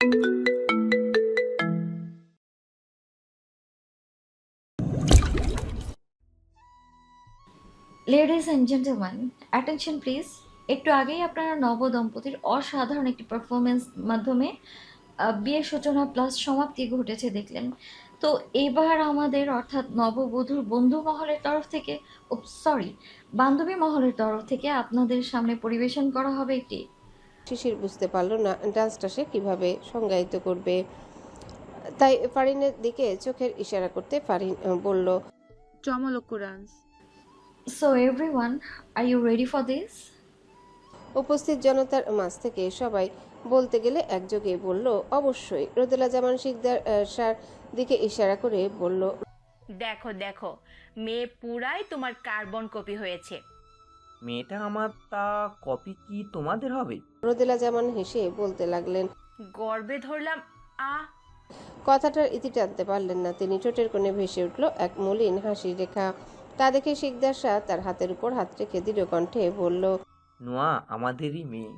Ladies and gentleman, attention please. একটু আগেই আপনারা নবদম্পতির অসাধারণ একটি পারফরমেন্স মাধ্যমে বিয়ের সূচনা প্লাস সমাপ্তি ঘটেছে দেখলেন। তো এবার আমাদের অর্থাৎ নববধূর বন্ধু মহলের তরফ থেকে, ও সরি, বান্ধবী মহলের তরফ থেকে আপনাদের সামনে পরিবেশন করা হবে একটি। শিশির বুঝতে পারল না ডান্সটা সে কিভাবে সংজ্ঞায়িত করবে, তাই ফারিনের দিকে চোখের ইশারা করতে ফারিন বলল, চমলক্য dance. So everyone, are you ready for this? উপস্থিত জনতার মাঝ থেকে সবাই বলতে গেলে একযোগে বলল, অবশ্যই। রোদেলা জামান শিকদার সার দিকে ইশারা করে বলল, দেখো দেখো, মেয়ে পুরাই তোমার কার্বন কপি হয়েছে। মেয়েটা আমার, তা কপি কি তোমাদের হবে? রোদেলা জামান হেসে বলতে লাগলেন। গর্বে ধরলাম। আ কথাটার ইতি টানতে পারলেন না তিনি। ঠোঁটের কোণে ভেসে উঠল এক মলিন হাসির রেখা। তা দেখে শিকদার শাহ তার হাতের উপর হাত রেখে দৃঢ় কণ্ঠে বলল, নোয়া আমাদেরই মেয়ে।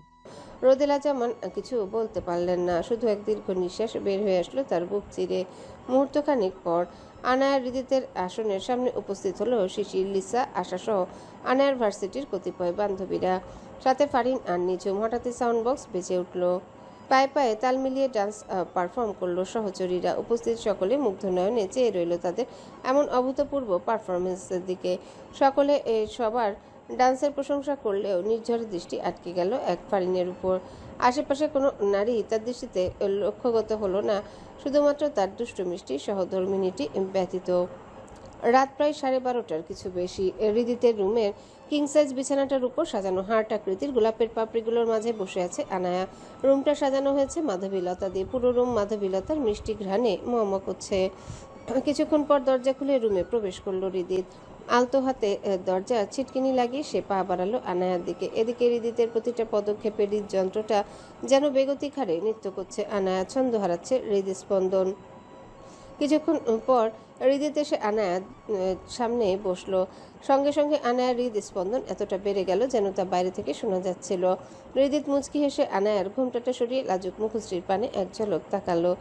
রোদেলা জামান কিছু বলতে পারলেন না, শুধু এক দীর্ঘ নিঃশ্বাস বের হয়ে আসলো তার বুক চিরে। মুহূর্তখানিক পর আনায়া হৃদিতের আসনের সামনে উপস্থিত হলো শিশির, লিসা, আশাসহ আনায়ার ভার্সিটির কতিপয় বান্ধবীরা, সাথে ফারিন আর নিঝুম। হঠাৎই সাউন্ড বক্স বেজে উঠল। পায়ে পায়ে তাল মিলিয়ে ডান্স পারফর্ম করলো সহচরীরা। উপস্থিত সকলে মুগ্ধ নয়নে চেয়ে রইল তাদের এমন অভূতপূর্ব পারফরমেন্সের দিকে। সকলে সবার ডান্সের প্রশংসা করলেও নির্ঝরের দৃষ্টি আটকে গেল এক ফারিনের উপর। আশেপাশে কোনো নারী তার দৃষ্টিতে লক্ষ্যগত হলো না, শুধুমাত্র তার দুষ্টু মিষ্টি সহধর্মিনীটি ব্যতীত। রাত প্রায় 12:30টার কিছু বেশি। হৃদিতের রুমের কিং সাইজ বিছানাটার উপর সাজানো হার্ট আকৃতির গোলাপের পাপড়িগুলোর মাঝে বসে আছে আনায়া। রুমটা সাজানো হয়েছে মাধবীলতা দিয়ে। পুরো রুম মাধবীলতার মিষ্টি ঘ্রাণে মহমক হচ্ছে। কিছুক্ষণ পর দরজা খুলে রুমে প্রবেশ করলো হৃদিত। আলতো হাতে দরজা ছিটকিনি লাগিয়ে সে পা বাড়ালো আনায়ার দিকে। এদিকে হৃদিতের প্রতিটা পদক্ষেপে হৃদযন্ত্রটা যেন বেগতিক হারে নৃত্য করছে। আনায়া ছন্দ হারাচ্ছে হৃদস্পন্দন। কিছুক্ষণ পর হৃদিত এসে আনায়ার সামনে বসলো। সঙ্গে সঙ্গে আনায়ার হৃদস্পন্দন এতটা বেড়ে গেল যেন তা বাইরে থেকে শোনা যাচ্ছিল। হৃদিত মুচকি হেসে আনায়ার ঘোমটাটা সরিয়ে লাজুক মুখশ্রীর পানে এক ঝলক তাকালো।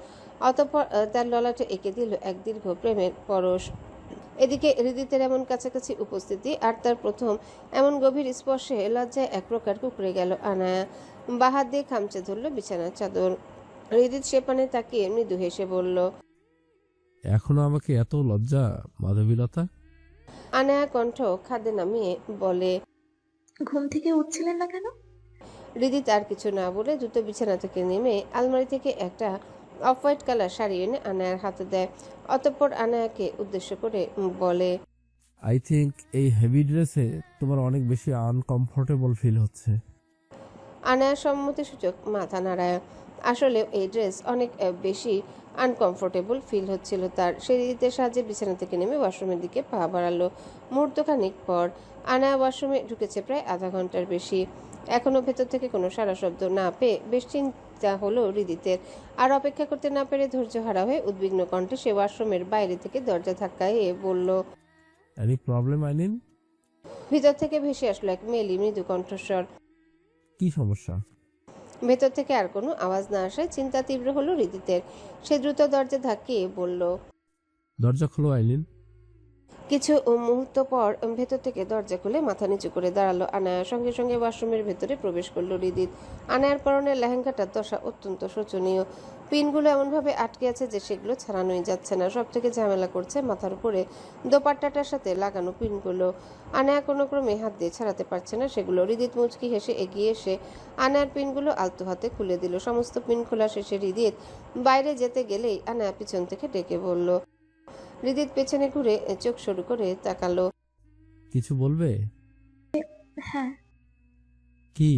অতঃপর তার ললাটে এঁকে দিল এক দীর্ঘ প্রেমের পরশ। এদিকে হৃদিতের এমন কাছাকাছি উপস্থিতি আর তার প্রথম এমন গভীর স্পর্শে লজ্জায় এক প্রকার কুঁকড়ে গেল আনায়া। বাহাত দিয়ে খামচে ধরল বিছানার চাদর। হৃদিত সে পানে তাকিয়ে মৃদু হেসে বলল, এখনো আমাকে এত লজ্জা মাধবীলতা? আনায়া কণ্ঠ খাদে নামিয়ে বলে, ঘুম থেকে উঠছিলেন না কেন? হৃদিত আর কিছু না বলে দ্রুত বিছানা থেকে নেমে আলমারি থেকে একটা অফ হোয়াইট কালার শাড়ি এনে আনায়ার হাতে দেয়। অতঃপর আনায়াকে উদ্দেশ্য করে বলে, আই থিঙ্ক এই হেভি ড্রেসে তোমার অনেক বেশি আনকমফোর্টেবল ফিল হচ্ছে। আনায়া সম্মতিসূচক মাথা নাড়ায়। আসলে এই ড্রেস অনেক বেশি আনকমফোর্টেবল ফিল হচ্ছিল তার। সে হৃদিতের সাহায্যে বিছানা থেকে নেমে ওয়াশরুমের দিকে পা বাড়ালো। মুহূর্তখানিক পর আনায়া ওয়াশরুমে ঢুকেছে প্রায় আধা ঘন্টার বেশি। এখনও ভেতর থেকে কোনো সারা শব্দ না পেয়ে বেশ চিন্তা হলো হৃদিতের। আর অপেক্ষা করতে না পেরে ধৈর্য হারা হয়ে উদ্বিগ্ন কণ্ঠে সে ওয়াশরুমের বাইরে থেকে দরজা ধাক্কায় বলল, এনি প্রবলেম আইনিন? ভিতর থেকে ভেসে আসলো এক মেলি মৃদু কণ্ঠস্বর। কি সমস্যা? ভেতর থেকে আর কোনো আওয়াজ না আসায় চিন্তা তীব্র হলো হৃদিতের। সে দ্রুত দরজা ধাক্কিয়ে বলল, দরজা খোলো আইনিন। কিছু মুহূর্ত পর ভেতর থেকে দরজা খুলে মাথা নিচু করে দাঁড়ালো আনায়া। সঙ্গে সঙ্গে ওয়াশরুমের ভেতরে প্রবেশ করলো হৃদিত। আনায়ার পরনের লেহেঙ্গাটার দশা অত্যন্ত শোচনীয়। পিনগুলো এমনভাবে আটকে আছে যে সেগুলো ছাড়ানোই যাচ্ছে না। সব থেকে ঝামেলা করছে মাথার উপরে দোপাট্টাটার সাথে লাগানো পিনগুলো। আনায়া কোনো ক্রমে হাত দিয়ে ছাড়াতে পারছে না সেগুলো। হৃদিত মুচকি হেসে এগিয়ে এসে আনায়ার পিনগুলো আলতো হাতে খুলে দিল। সমস্ত পিন খোলা শেষে হৃদিত বাইরে যেতে গেলেই আনায়া পিছন থেকে ডেকে বলল। হৃদিত পেছনে ঘুরে চোখ সরু করে তাকালো। কিছু বলবে? হ্যাঁ, কি?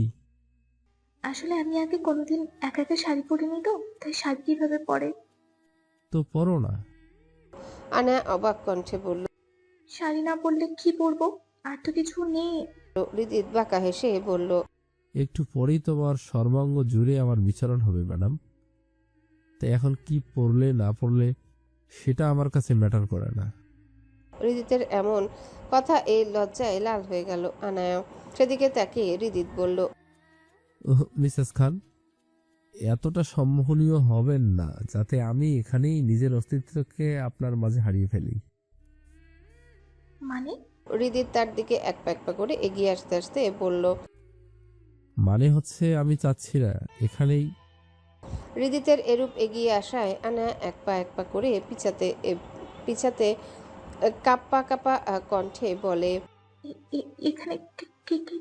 আসলে আমি আগে কোনোদিন একা একা শাড়ি পরিনি তো, তাই শাড়ি কিভাবে পরে। তো পরো না। আনায়া অবাক কণ্ঠে বলল। শাড়ি না পরলে কি পরবো? আর তো কিছু নেই। হৃদিত বাঁকা হেসে বলল, একটু পরেই তোমার সর্বাঙ্গ জুড়ে আমার বিচরণ হবে ম্যাডাম। তাই এখন কি পরলে না পরলে সেটা আমার কাছে ম্যাটার করে না। হৃদিতের এমন কথা এই লজ্জায় লাল হয়ে গেল আনায়া। সেদিকে তাকিয়ে হৃদিত বলল, মিসেস খান, এতটা সম্মোহনীয় হবেন না যাতে আমি এখানেই নিজের অস্তিত্বকে আপনার মাঝে হারিয়ে ফেলি। মানে? হৃদিত তার দিকে এক পা করে এগিয়ে আসতে আসতে বলল। মানে হচ্ছে আমি চাচ্ছি না এখানেই। হৃদিতের এরূপ এগিয়ে আসায় আনা এক পা করে পিছাতে কাপ্পা কাপ্পা কণ্ঠে বলে। এখানে কি?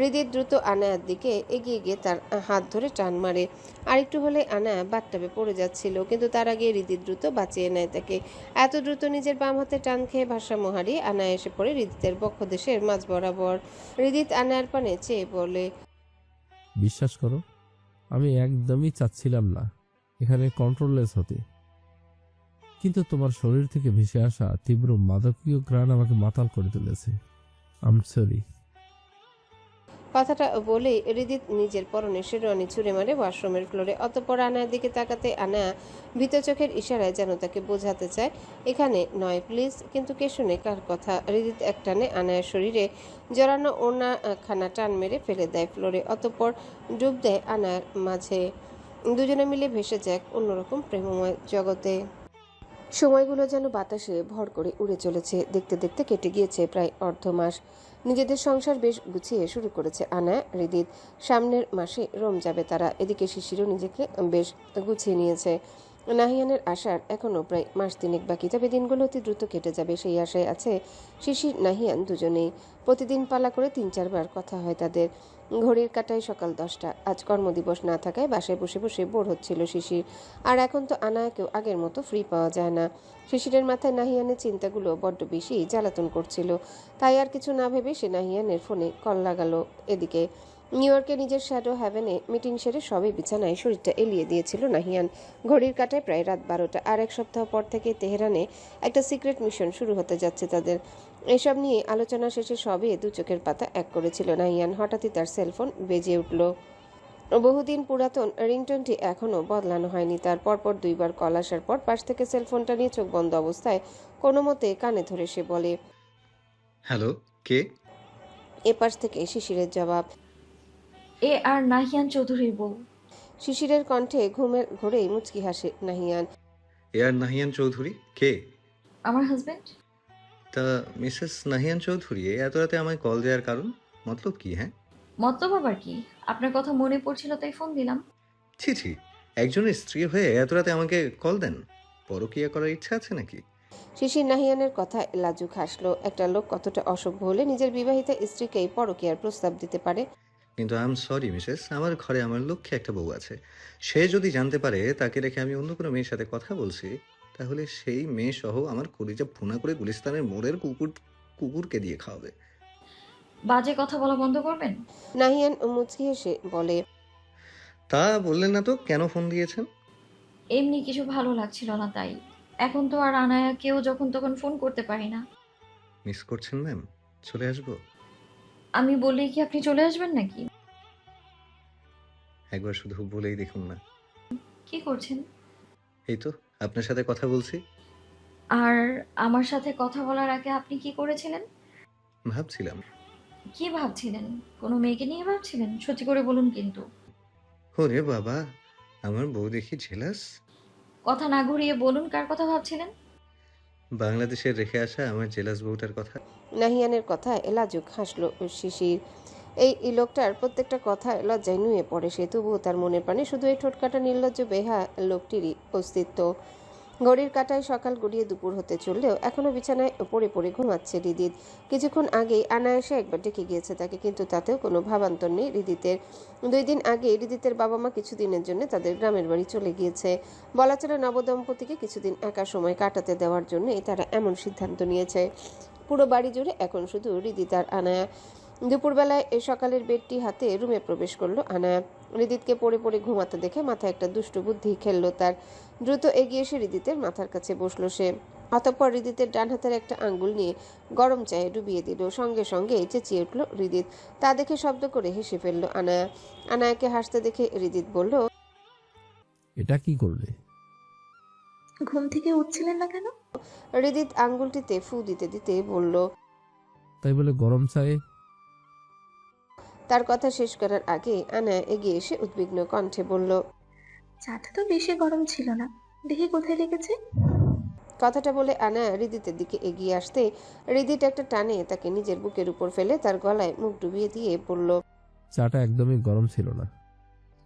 হৃদিত দ্রুত আনায়ার দিকে এগিয়ে গিয়ে তার হাত ধরে টান মারে। আরেকটু হলে আনায়া বাথটাবে পড়ে যাচ্ছিল, কিন্তু তার আগে হৃদিত দ্রুত বাঁচিয়ে নেয় তাকে। এত দ্রুত নিজের বাম হাতে টান খেয়ে ভারসাম্য হারিয়ে আনায়া এসে পড়ে হৃদিতের বক্ষদেশের মাঝ বরাবর। হৃদিত আনায়ার পানে চেয়ে বলে। বিশ্বাস করো, আমি একদমই চাচ্ছিলাম না এখানে কন্ট্রোললেস হতে, কিন্তু তোমার শরীর থেকে ভেসে আসা তীব্র মাদকীয় ঘ্রাণ আমাকে মাতাল করে তুলেছে। আম সরি। কথাটা বলেই হৃদিত নিজের পরনে শেরওয়ানি ছুঁড়ে মারে ওয়াশরুমের ফ্লোরে। অতঃপর আনায়ার দিকে তাকাতে আনায়া ভীত চোখের ইশারায় যেন তাকে বোঝাতে চায়, এখানে নয় প্লিজ। কিন্তু কে শুনে কার কথা? হৃদিত একটানে আনায়ার শরীরে জড়ানো ওড়না খানা টান মেরে ফেলে দেয় ফ্লোরে। অতঃপর ডুব দেয় আনায়ার মাঝে। দুজনে মিলে ভেসে যায় এক অন্যরকম প্রেমময় জগতে। সময়গুলো যেন বাতাসে ভর করে উড়ে চলেছে। দেখতে দেখতে কেটে গিয়েছে প্রায় অর্ধ মাস। নিজেদের সংসার বেশ গুছিয়ে শুরু করেছে আনায়া, হৃদিত। সামনের মাসে রোম যাবে তারা। এদিকে শিশিরও নিজেকে বেশ গুছিয়ে নিয়েছে। নাহিয়ানের আসার এখনও প্রায় মাস তিনেক বাকি, তবে দিনগুলো অতি দ্রুত কেটে যাবে সেই আশায় আছে শিশির নাহিয়ান দুজনেই। প্রতিদিন পালা করে ৩-৪ বার কথা হয় তাদের। ঘড়ির কাঁটায় সকাল 10টা। আজ কর্মদিবস না থাকায় বাসায় বসে বসে বোর হচ্ছিল শিশির। আর এখন তো আনায়াকেও আগের মতো ফ্রি পাওয়া যায় না। শিশিরের মাথায় নাহিয়ানের চিন্তাগুলো বড্ড বেশি জ্বালাতন করছিল। তাই আর কিছু না ভেবে সে নাহিয়ানের ফোনে কল লাগালো। এদিকে নিউ ইয়র্কে নিজের শ্যাডো হ্যাভেনে মিটিং সেরে সবে বিছানায় শরীরটা এলিয়ে দিয়েছিল নাহিয়ান। ঘড়ির কাঁটায় প্রায় রাত 12টা। আর এক সপ্তাহ পর থেকে তেহরানে একটা সিক্রেট মিশন শুরু হতে যাচ্ছে তাদের। এসব নিয়ে আলোচনা শেষে সবে দু চোখের পাতা এক করেছিল নাহিয়ান। হঠাৎই তার সেলফোন বেজে উঠল। বহুদিন পুরাতন রিংটোনটি এখনও বদলানো হয়নি তার। পরপর 2বার কল আসার পর পাশ থেকে সেলফোনটা নিয়ে চোখ বন্ধ অবস্থায় কোনো মতে কানে ধরে সে বলে। হ্যালো, কে? এপাশ থেকে শিশিরের জবাব। এ আর নাহিয়ান চৌধুরীর বউ। শিশিরের কণ্ঠে ঘুমের ঘোরেই মুচকি হাসে নাহিয়ান। এয়ার নাহিয়ান চৌধুরী কে? আমার হাজবেন্ড। তা মিসেস নাহিয়ান চৌধুরী এত রাতে আমায় কল দেওয়ার কারণ, মতলব কি? হ্যাঁ, মতলব আবার কি? আপনার কথা মনে পড়ছিল তাই ফোন দিলাম। ছি ছি, একজনের স্ত্রী হয়ে এত রাতে আমাকে কল দেন? পরকীয়া করার ইচ্ছা আছে নাকি? শিশির নাহিয়ানের কথায় লাজুক হাসলো। একটা লোক কতটা অসভ্য হলে নিজের বিবাহিতা স্ত্রীকেই পরকীয়ার প্রস্তাব দিতে পারে? কিন্তু আই এম সরি মিসেস, আমার ঘরে আমার লক্ষ্যে একটা বউ আছে। সে যদি জানতে পারে তাকে রেখে আমি অন্য কোনো মেয়ের সাথে কথা বলছি, তাহলে সেই মেয়ে সহ আমার কলিজা ভুনা করে গুলিস্তানের মোড়ের কুকুরকে দিয়ে খাওয়াবে। বাজে কথা বলা বন্ধ করবেন। নাহিয়ান মুচকি হেসে বলে। তা বললেন না তো কেন ফোন দিয়েছেন? এমনি কিছু ভালো লাগছিল না তাই। এখন তো আর আনায়াকেও যখন তখন ফোন করতে পারি না। মিস করছেন ম্যাম? চলে আসবো? আমি বললেই কি আপনি চলে আসবেন নাকি? একবার শুধু বলেই দেখুন না। কি করছেন? এই তো আপনার সাথে কথা বলছি। আর আমার সাথে কথা বলার আগে আপনি কি করেছিলেন? ভাবছিলাম। কি ভাবছিলেন? কোনো মেয়েকে নিয়ে ভাবছিলেন? সত্যি করে বলুন কিন্তু। ওরে বাবা, আমার বউ দেখি জেলাস। কথা না ঘুরিয়ে বলুন কার কথা ভাবছিলেন? বাংলাদেশের রেখে আসা আমার জেলাস বউটার কথা। নাহিয়ানের কথায় লাজুক হাসলো শিশির। এই লোকটার প্রত্যেকটা কথায় লজ্জায় নুয়ে পড়ে সে। তবুও তার মনের প্রাণে শুধু এই ঠোঁটকাটা নির্লজ্জ বেহা লোকটিরই অস্তিত্ব। ঘড়ির কাঁটায় সকাল গড়িয়ে দুপুর হতে চললেও এখনো বিছানায় পড়ে পড়ে ঘুমাচ্ছে হৃদিত। কিছুক্ষণ আগেই আনায়াসে একবার ডেকে গিয়েছে তাকে, কিন্তু তাতেও কোনো ভাবান্তর নেই হৃদিতের। 2 দিন আগে হৃদিতের বাবা মা কিছুদিনের জন্য তাদের গ্রামের বাড়ি চলে গিয়েছে। বলা চলে নবদম্পতিকে কিছুদিন একা সময় কাটাতে দেওয়ার জন্যই তারা এমন সিদ্ধান্ত নিয়েছে। পুরো বাড়ি জুড়ে এখন শুধু হৃদিত আর আনায়া। দুপুরবেলায় সকালের বেডটি হাতে রুমে প্রবেশ করলো আনায়া। হৃদিতকে পড়ে পড়ে ঘুমাতে দেখে মাথায় একটা দুষ্ট বুদ্ধি খেললো তার। দ্রুত এগিয়ে এসে হৃদিতের মাথার কাছে বসলো সে। অতঃপর হৃদিতের ডান হাতের একটা আঙ্গুল নিয়ে গরম চায়ে ডুবিয়ে দিল। সঙ্গে সঙ্গে চেঁচিয়ে উঠল হৃদিত। তা দেখে শব্দ করে হেসে ফেললো আনায়া। আনায়াকে হাসতে দেখে হৃদিত বলল। এটা কি করলে? ঘুম থেকে উঠছিলেন না কেন? হৃদিত আঙ্গুলটিতে ফু দিতে দিতে বলল। তাই বলে গরম চায়ে? তার কথা শেষ করার আগে আনায়া এগিয়ে এসে উদ্বিগ্ন কণ্ঠে বলল, চাটা তো বেশি গরম ছিল না, দেখি কোথায় লেগেছে। কথাটা বলে আনায়া হৃদিতের দিকে এগিয়ে আসতে হৃদিত একটা টানে তাকে নিজের বুকের উপর ফেলে তার গলায় মুখ ডুবিয়ে দিয়ে বলল, চাটা একদমই গরম ছিল না,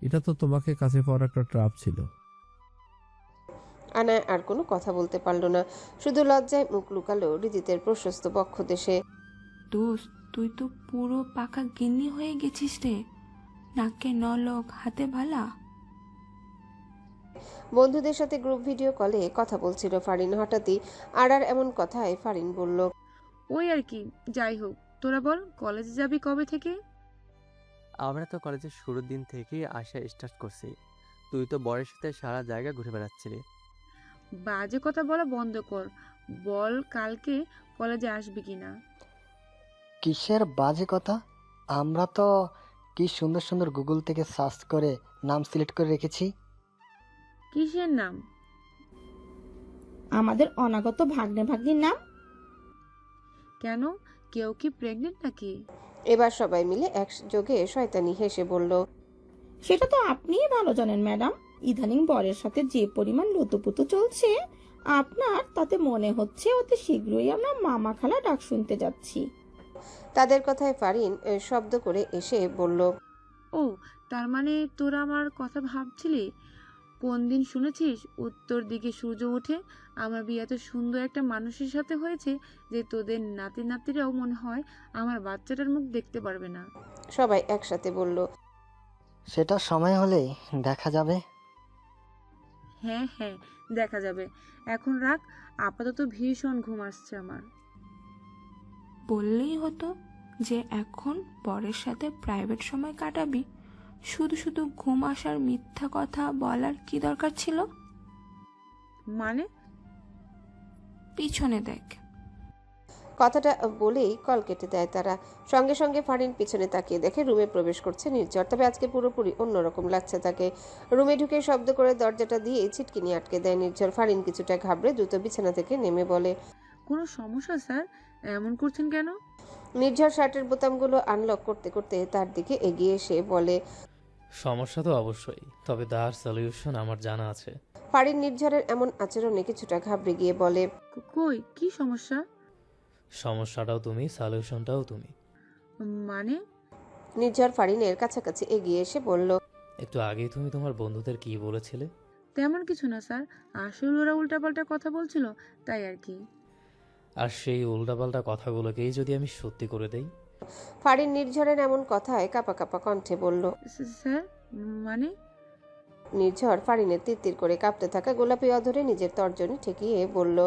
এটা তো তোমাকে কাছে পাওয়ার একটা ট্রাপ ছিল। আনায়া আর কোনো কথা বলতে পারল না, শুধু লজ্জায় মুখ লুকালো হৃদিতের প্রশস্ত বক্ষ দেশে। দোস্ত, তুই তো পুরো পাকা গিন্নি হয়ে গেছিস রে। নাকে নলক, হাতে ভালা। বন্ধুদের সাথে গ্রুপ ভিডিও কলে কথা বলছিল ফারিন। হঠাৎই আর এমন কথায় ফারিন বলল, ওই আর কি, যাই হোক, তোরা বল কলেজে যাবি কবে থেকে? আমরা তো কলেজের শুরুর দিন থেকেই আসা স্টার্ট করছি। তুই তো বরের সাথে সারা জায়গা ঘুরে বেড়াচ্ছিলি। বাজে কথা বলা বন্ধ কর। বল কালকে কলেজে আসবি কিনা। কিসের বাজে কথা? আমরা তো কি সুন্দর সুন্দর গুগল থেকে সার্চ করে নাম সিলেক্ট করে রেখেছি। কিসের নাম? আমাদের অনাগত ভাগ্নে ভাগ্নির নাম। কেন, কেউ কি প্রেগনেন্ট নাকি? এবার সবাই মিলে একযোগে শয়তানি হেসে বলল, সেটা তো আপনিই ভালো জানেন ম্যাডাম। ইদানিং বরের সাথে যে পরিমাণ লুতুপুতু চলছে, আপনার তাতে মনে হচ্ছে অতি শীঘ্রই আমরা মামা খালা ডাক শুনতে যাচ্ছি। তাদের কথায় ফারিন শব্দ করে এসে বলল, ও, তার মানে তোরা আমার কথা ভাবছিলি? কোন দিন শুনেছিস উত্তর দিকে সূর্য ওঠে? আমার বিয়ে এত সুন্দর একটা মানুষের সাথে হয়েছে যে তোদের নাতি নাতিরাও মনে হয় আমার বাচ্চাটার মুখ দেখতে পারবে না। সবাই একসাথে বলল, সেটা সময় হলেই দেখা যাবে। হ্যাঁ হ্যাঁ, দেখা যাবে। এখন রাখ, আপাতত ভীষণ ঘুম আসছে আমার। বললেই হতো যে এখন বরের সাথে প্রাইভেট সময় কাটাবি। শুধু শুধু ঘুম আসার মিথ্যা কথা বলার কি দরকার ছিল? মানে? পিছনে দেখ। কথাটা বলেই কল কেটে দেয় তারা। সঙ্গে সঙ্গে ফারিন পিছনে তাকিয়ে দেখে রুমে প্রবেশ করছে নির্ঝর। তবে আজকে পুরোপুরি অন্যরকম লাগছে তাকে। রুমে ঢুকে শব্দ করে দরজাটা দিয়ে ছিটকিনি আটকে দেয় নির্ঝর। ফারিন কিছুটা ঘাবড়ে দ্রুত বিছানা থেকে নেমে বলে, কোনো সমস্যা স্যার? এমন করছেন কেন? নির্ঝর শার্টের বোতামগুলো আনলক করতে করতে তার দিকে এগিয়ে এসে বলে, সমস্যা তো অবশ্যই, তবে তার সলিউশন আমার জানা আছে। ফারিন নির্ঝরের এমন আচরণে কিছুটা ঘাবড়ে গিয়ে বলে, কই, কি সমস্যা? সমস্যাটাও তুমি, সলিউশনটাও তুমি। মানে? নির্ঝর ফারিনের কাছাকাছি এগিয়ে এসে বলল, একটু আগেই তুমি তোমার বন্ধুদের কি বলেছিলে? তেমন কিছু না স্যার, আসলে ওরা উল্টাপাল্টা কথা বলছিল, তাই আর কি। আর সেই উল্টাপাল্টা কথাগুলোকেই যদি আমি সত্যি করে দেই? ফারিন নির্ঝরের এমন কথায় কাঁপা কাঁপা কণ্ঠে বলল, স্যার মানে? নির্ঝর ফারিনের তিরতির করে কাঁপতে থাকা গোলাপি অধরে নিজের তর্জনী ঠেকিয়ে বলল,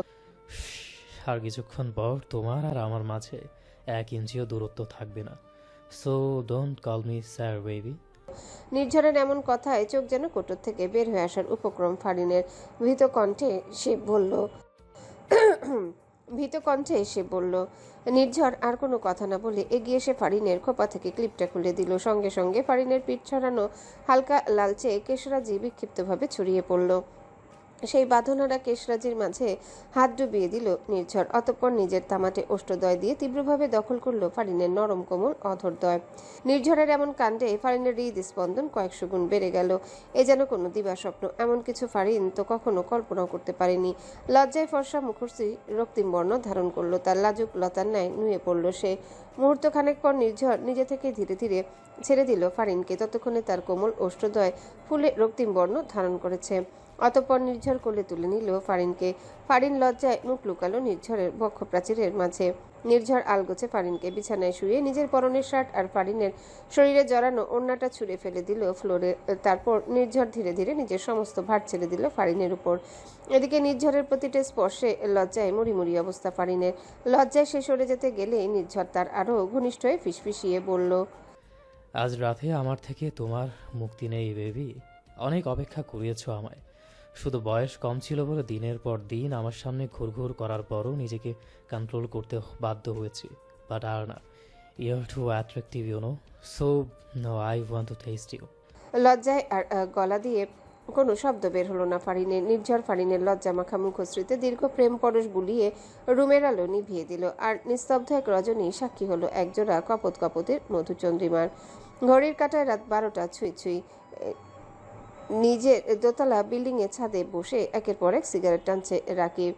আর কিছুক্ষণ পর তোমার আর আমার মাঝে 1 ইঞ্চিও দূরত্ব থাকবে না। So don't call me sir baby. নির্ঝরের এমন কথায় চোখ যেন কোটর থেকে বের হয়ে আসার উপক্রম ফারিনের। ভীত কণ্ঠে সে বলল, নির্ঝর আর কোনো কথা না বলে এগিয়ে এসে ফারিনের খোপা থেকে ক্লিপটা খুলে দিল। সঙ্গে সঙ্গে ফারিনের পিঠ ছড়ানো হালকা লালচে কেশরাজি বিক্ষিপ্তভাবে ছড়িয়ে পড়ল। সেই বাঁধনারা কেশরাজির মাঝে হাত ডুবিয়ে দিল নির্ঝর। অতঃপর নিজের তামাটে ওষ্ঠদয় দিয়ে তীব্রভাবে দখল করল ফারিনের নরম কোমল অধরদয়। নির্ঝরের এমন কাণ্ডে ফারিনের হৃদস্পন্দন কয়েকশো গুণ বেড়ে গেল। এ যেন কোনো দিবাস্বপ্ন। এমন কিছু ফারিন তো কখনো কল্পনাও করতে পারেনি। লজ্জায় ফর্সা মুখশ্রী রক্তিম বর্ণ ধারণ করলো। তার লাজুক লতার ন্যায় নুয়ে পড়ল সে। মুহূর্তখানেক পর নির্ঝর নিজে থেকে ধীরে ধীরে ছেড়ে দিল ফারিনকে। ততক্ষণে তার কোমল ওষ্ঠদয় ফুলে রক্তিম বর্ণ ধারণ করেছে। অতঃপর নির্ঝর কোলে তুলে নিল ফারিনকে। ফারিন লজ্জায় মুখ লুকালো নির্ঝরের বক্ষপ্রাচীরের মাঝে। নির্ঝর আলগোছে ফারিনকে বিছানায় শুয়ে নিজের পরনের শার্ট আর ফারিনের শরীরে জড়ানো ওড়নাটা ছুঁড়ে ফেলে দিল ফ্লোরে। তারপর নির্ঝর ধীরে ধীরে নিজের সমস্ত ভার ছেড়ে দিল ফারিনের উপর। এদিকে নির্ঝরের প্রতিটা স্পর্শে লজ্জায় মুড়িমুড়ি অবস্থা ফারিনের। লজ্জায় সে সরে যেতে গেলে নির্ঝর তার আরও ঘনিষ্ঠ হয়ে ফিসফিসিয়ে বলল, আজ রাতে আমার থেকে তোমার মুক্তি নেই বেবি। অনেক অপেক্ষা করিয়েছো আমায়। শুধু বয়স কম ছিল বলে দিনের পর দিন আমার সামনে ঘুরঘুর করার পরও নিজেকে কন্ট্রোল করতে বাধ্য হয়েছি। বাট আর না, you are too attractive you know, so no I want to test you. লজ্জায় আর গলা দিয়ে কোনো শব্দ বের হলো না ফারিনের। নির্ঝর ফারিনের লজ্জা মাখা মুখশ্রীতে দীর্ঘ প্রেম পরশ বুলিয়ে রুমের আলো নিভিয়ে দিল। আর নিস্তব্ধ এক রজনী সাক্ষী হলো একজোড়া কপোত কপোতের মধুচন্দ্রিমার। ঘড়ির কাঁটায় রাত 12টা ছুঁই ছুঁই। নিজের দোতলা বিল্ডিংয়ের ছাদে বসে একের পর এক সিগারেট টানছে রাকিব।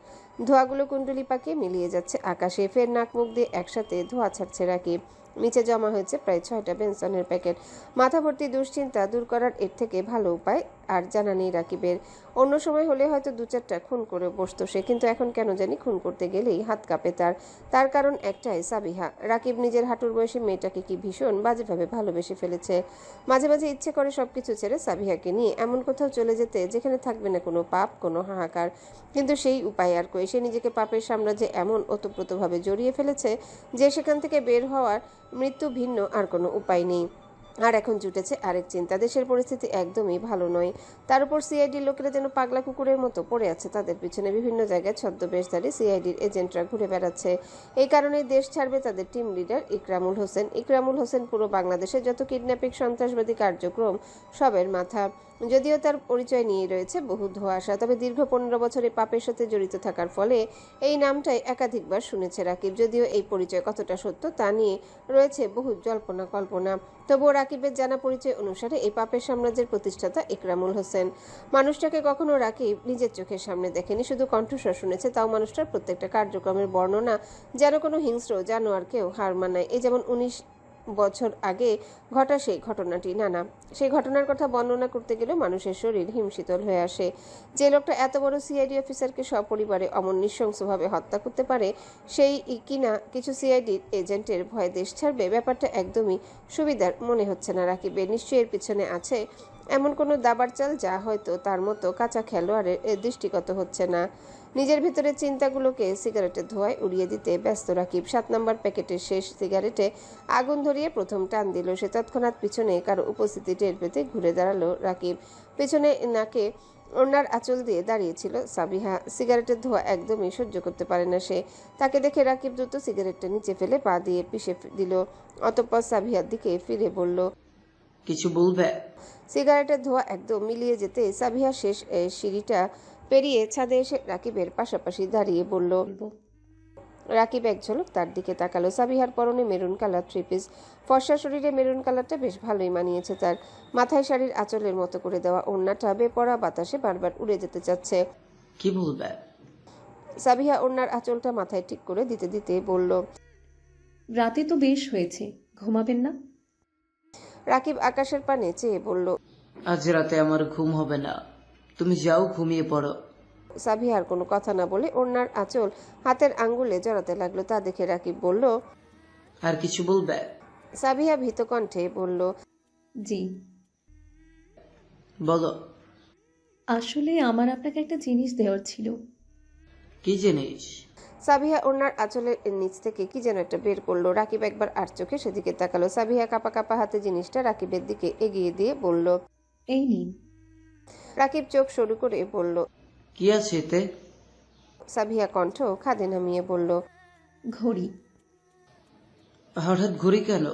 ধোঁয়াগুলো কুণ্ডলি পাকিয়ে মিলিয়ে যাচ্ছে আকাশে, ফের নাক মুখ দিয়ে একসাথে ধোঁয়া ছাড়ছে রাকিব। নিচে জমা হয়েছে প্রায় 6টা বেনসনের প্যাকেট। মাথা ভর্তি দুশ্চিন্তা দূর করার এর থেকে ভালো উপায় আর জানা নেই রাকিবের। অন্য সময় হলে হয়তো 2-4টা খুন করে বসতো সে, কিন্তু এখন কেন জানি খুন করতে গেলেই হাত কাঁপে তার কারণ একটাই, সাবিহা। রাকিব নিজের হাঁটুর বয়সী মেয়েটাকে কি ভীষণ বাজেভাবে ভালোবেসে ফেলেছে। মাঝে মাঝে ইচ্ছে করে সবকিছু ছেড়ে সাবিহাকে নিয়ে এমন কোথাও চলে যেতে যেখানে থাকবে না কোনো পাপ, কোনো হাহাকার। কিন্তু সেই উপায় আর কই। সে নিজেকে পাপের সাম্রাজ্যে এমন ওতপ্রোতভাবে জড়িয়ে ফেলেছে যে সেখান থেকে বের হওয়ার মৃত্যু ভিন্ন আর কোনো উপায় নেই। আর এখন জুটেছে আরেক চিন্তা, দেশের পরিস্থিতি একদমই ভালো নয়। তার উপর সিআইডির লোকেরা যেন পাগলা কুকুরের মতো পড়ে আছে তাদের পিছনে। বিভিন্ন জায়গায় ছদ্মবেশধারী সিআইডির এজেন্টরা ঘুরে বেড়াচ্ছে। এই কারণেই দেশ ছাড়বে তাদের টিম লিডার ইকরামুল হোসেন। ইকরামুল হোসেন পুরো বাংলাদেশে যত কিডন্যাপিং সন্ত্রাসবাদী কার্যক্রম সবের মাথা। যদিও তার পরিচয় নিয়ে রয়েছে বহু ধোঁয়াশা, তবে দীর্ঘ 15 বছরে পাপের সাথে জড়িত থাকার ফলে এই নামটাই একাধিকবার শুনেছে রাকিব। যদিও এই পরিচয় কতটা সত্য তা নিয়ে রয়েছে বহু জল্পনা কল্পনা, তবুও রাকিবের জানা পরিচয় অনুসারে এই পাপের সাম্রাজ্যের প্রতিষ্ঠাতা ইকরামুল হোসেন। মানুষটাকে কখনো রাকিব নিজের চোখের সামনে দেখেনি, শুধু কণ্ঠস্বর শুনেছে। তাও মানুষটার প্রত্যেকটা কার্যক্রমের বর্ণনা যেন কোনো হিংস্র জানোয়ারকেও হার মানায়। এই যেমন 19 বছর আগে ঘটা সেই ঘটনাটি। না, সেই ঘটনার কথা বর্ণনা করতে গেলেও মানুষের শরীর হিমশীতল হয়ে আসে। যে লোকটা এত বড় সিআইডি অফিসারকে সপরিবারে অমন নৃশংসভাবে হত্যা করতে পারে, সেই কিনা কিছু সিআইডির এজেন্টের ভয়ে দেশ ছাড়বে, ব্যাপারটা একদমই সুবিধার মনে হচ্ছে না রাকিবের। নিশ্চয়ই এর পিছনে আছে এমন কোনো দাবার চাল যা হয়তো তার মতো কাঁচা খেলোয়াড়ের দৃষ্টিগত হচ্ছে না। নিজের ভিতরে চিন্তাগুলোকে সিগারেটের ধোঁয়ায় উড়িয়ে দিতে ব্যস্ত রাকিব 7 নম্বর প্যাকেটের শেষ সিগারেটে আগুন ধরিয়ে প্রথম টান দিল সে। তৎক্ষণাৎ পিছনে কারো উপস্থিতি টের পেতে ঘুরে দাঁড়ালো রাকিব। পেছনে নাকে ওড়নার আঁচল দিয়ে দাঁড়িয়েছিল সাবিহা। সিগারেটের ধোঁয়া একদমই সহ্য করতে পারে না সে। তাকে দেখে রাকিব দ্রুত সিগারেটটা নিচে ফেলে পা দিয়ে পিষে দিল। অতঃপর সাবিহার দিকে ফিরে বলল, কিছু বলবে? সিগারেটের ধোঁয়া একদম মিলিয়ে যেতে সাবিহা শেষ সিঁড়িটা পেরিয়ে ছাদে এসে রাকিবের পাশাপাশি দাঁড়িয়ে বলল। রাকিব এক ঝলক তার দিকে তাকালো। সাবিহার পরনে মেরুন কালার 3 পিস। ফর্সা শরীরে মেরুন কালারটা বেশ ভালোই মানিয়েছে তার। মাথায় শাড়ির আঁচলের মতো করে দেওয়া ওড়নাটা বেপরা বাতাসে বারবার উড়ে যেতে চাচ্ছে। কি বলবে? সাবিহা ওড়নার আঁচলটা মাথায় ঠিক করে দিতে দিতে বলল, রাতে তো বেশ হয়েছে, ঘুমাবেন না? রাকিব আকাশের পানে চেয়ে বলল, আজ রাতে আমার ঘুম হবে না, তুমি যাও ঘুমিয়ে পড়ো। সাবিহার কোনো কথা না বলে ওড়নার আঁচল হাতের আঙ্গুলে জড়াতে লাগলো। তা দেখে রাকিব বলল, আর কিছু বলবে? সাবিহা ভীত কণ্ঠে বলল, জি। বলো। আসলে আমার আপনাকে একটা জিনিস দেওয়ার ছিল। কি জিনিস? সাবিহা ওড়নার আঁচলের নিচ থেকে কি যেন একটা বের করলো। রাকিব একবার আর চোখে সেদিকে তাকালো। সাবিহা কাপা কাপা হাতে জিনিসটা রাকিবের দিকে এগিয়ে দিয়ে বলল, এই নিন। রাকিব চোখ সরু করে বলল, কি আছে এতে? সাবিহা কণ্ঠ খাদে নামিয়ে বলল, ঘড়ি। হঠাৎ ঘড়ি কেন?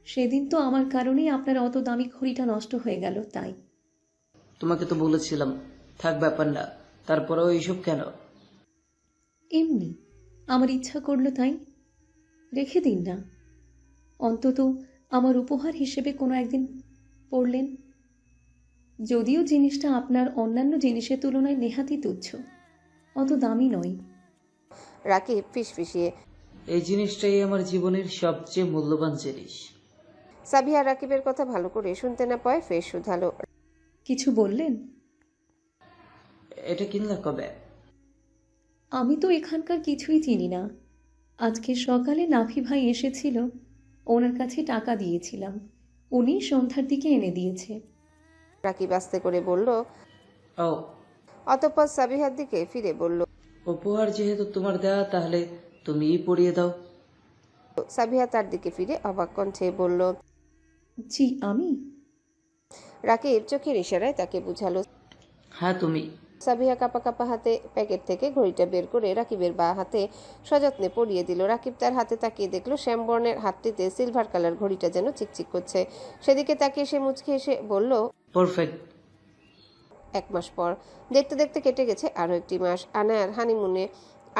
সেদিন তো আমার কারণেই আপনার অত দামি ঘড়িটা নষ্ট হয়ে গেল, তাই। তোমাকে তো বলেছিলাম থাক, ব্যাপার না, তারপরেও এইসব কেন? এমনি আমার ইচ্ছা করলো তাই। রেখে দিন না, অন্তত আমার উপহার হিসেবে কোনো একদিন পড়লেন। যদিও জিনিসটা আপনার অন্যান্য জিনিসের তুলনায় নেহাতি তুচ্ছ, অত দামি নয়। রাকিব ফিসফিসিয়ে, এই জিনিসটাই আমার জীবনের সবচেয়ে মূল্যবান জিনিস। সাবিহা রাকিবের কথা ভালো করে শুনতে না পায় ফের শুধালো, কিছু বললেন? এটা কিনলে কবে? আমি তো এখানকার কিছুই চিনি না। আজকে সকালে নাফি ভাই এসেছিল, ওনার কাছে টাকা দিয়েছিলাম, উনি সন্ধ্যার দিকে এনে দিয়েছে। রাকিব আস্তে করে বলল, ও। অতঃপর সাবিহার দিকে ফিরে বলল, উপহার যেহেতু তোমার দেওয়া, তাহলে তুমিই পরিয়ে দাও। সাবিহা তার দিকে ফিরে অবাক কণ্ঠে বলল, জি আমি। রাকিব চোখের ইশারায় তাকে বুঝালো। হ্যাঁ তুমি। সাবিহা কাপা কাপা হাতে প্যাকেট থেকে ঘড়িটা বের করে রাকিবের বা হাতে সযত্নে পরিয়ে দিল। রাকিব তার হাতে তাকিয়ে দেখলো শ্যামবর্ণের হাতটিতে সিলভার কালার ঘড়িটা যেন চিকচিক করছে। সেদিকে তাকিয়ে সে মুচকে এসে বলল, পারফেক্ট। 1 মাস পর। দেখতে দেখতে কেটে গেছে আরো 1টি মাস। আনায়ার হানিমুনে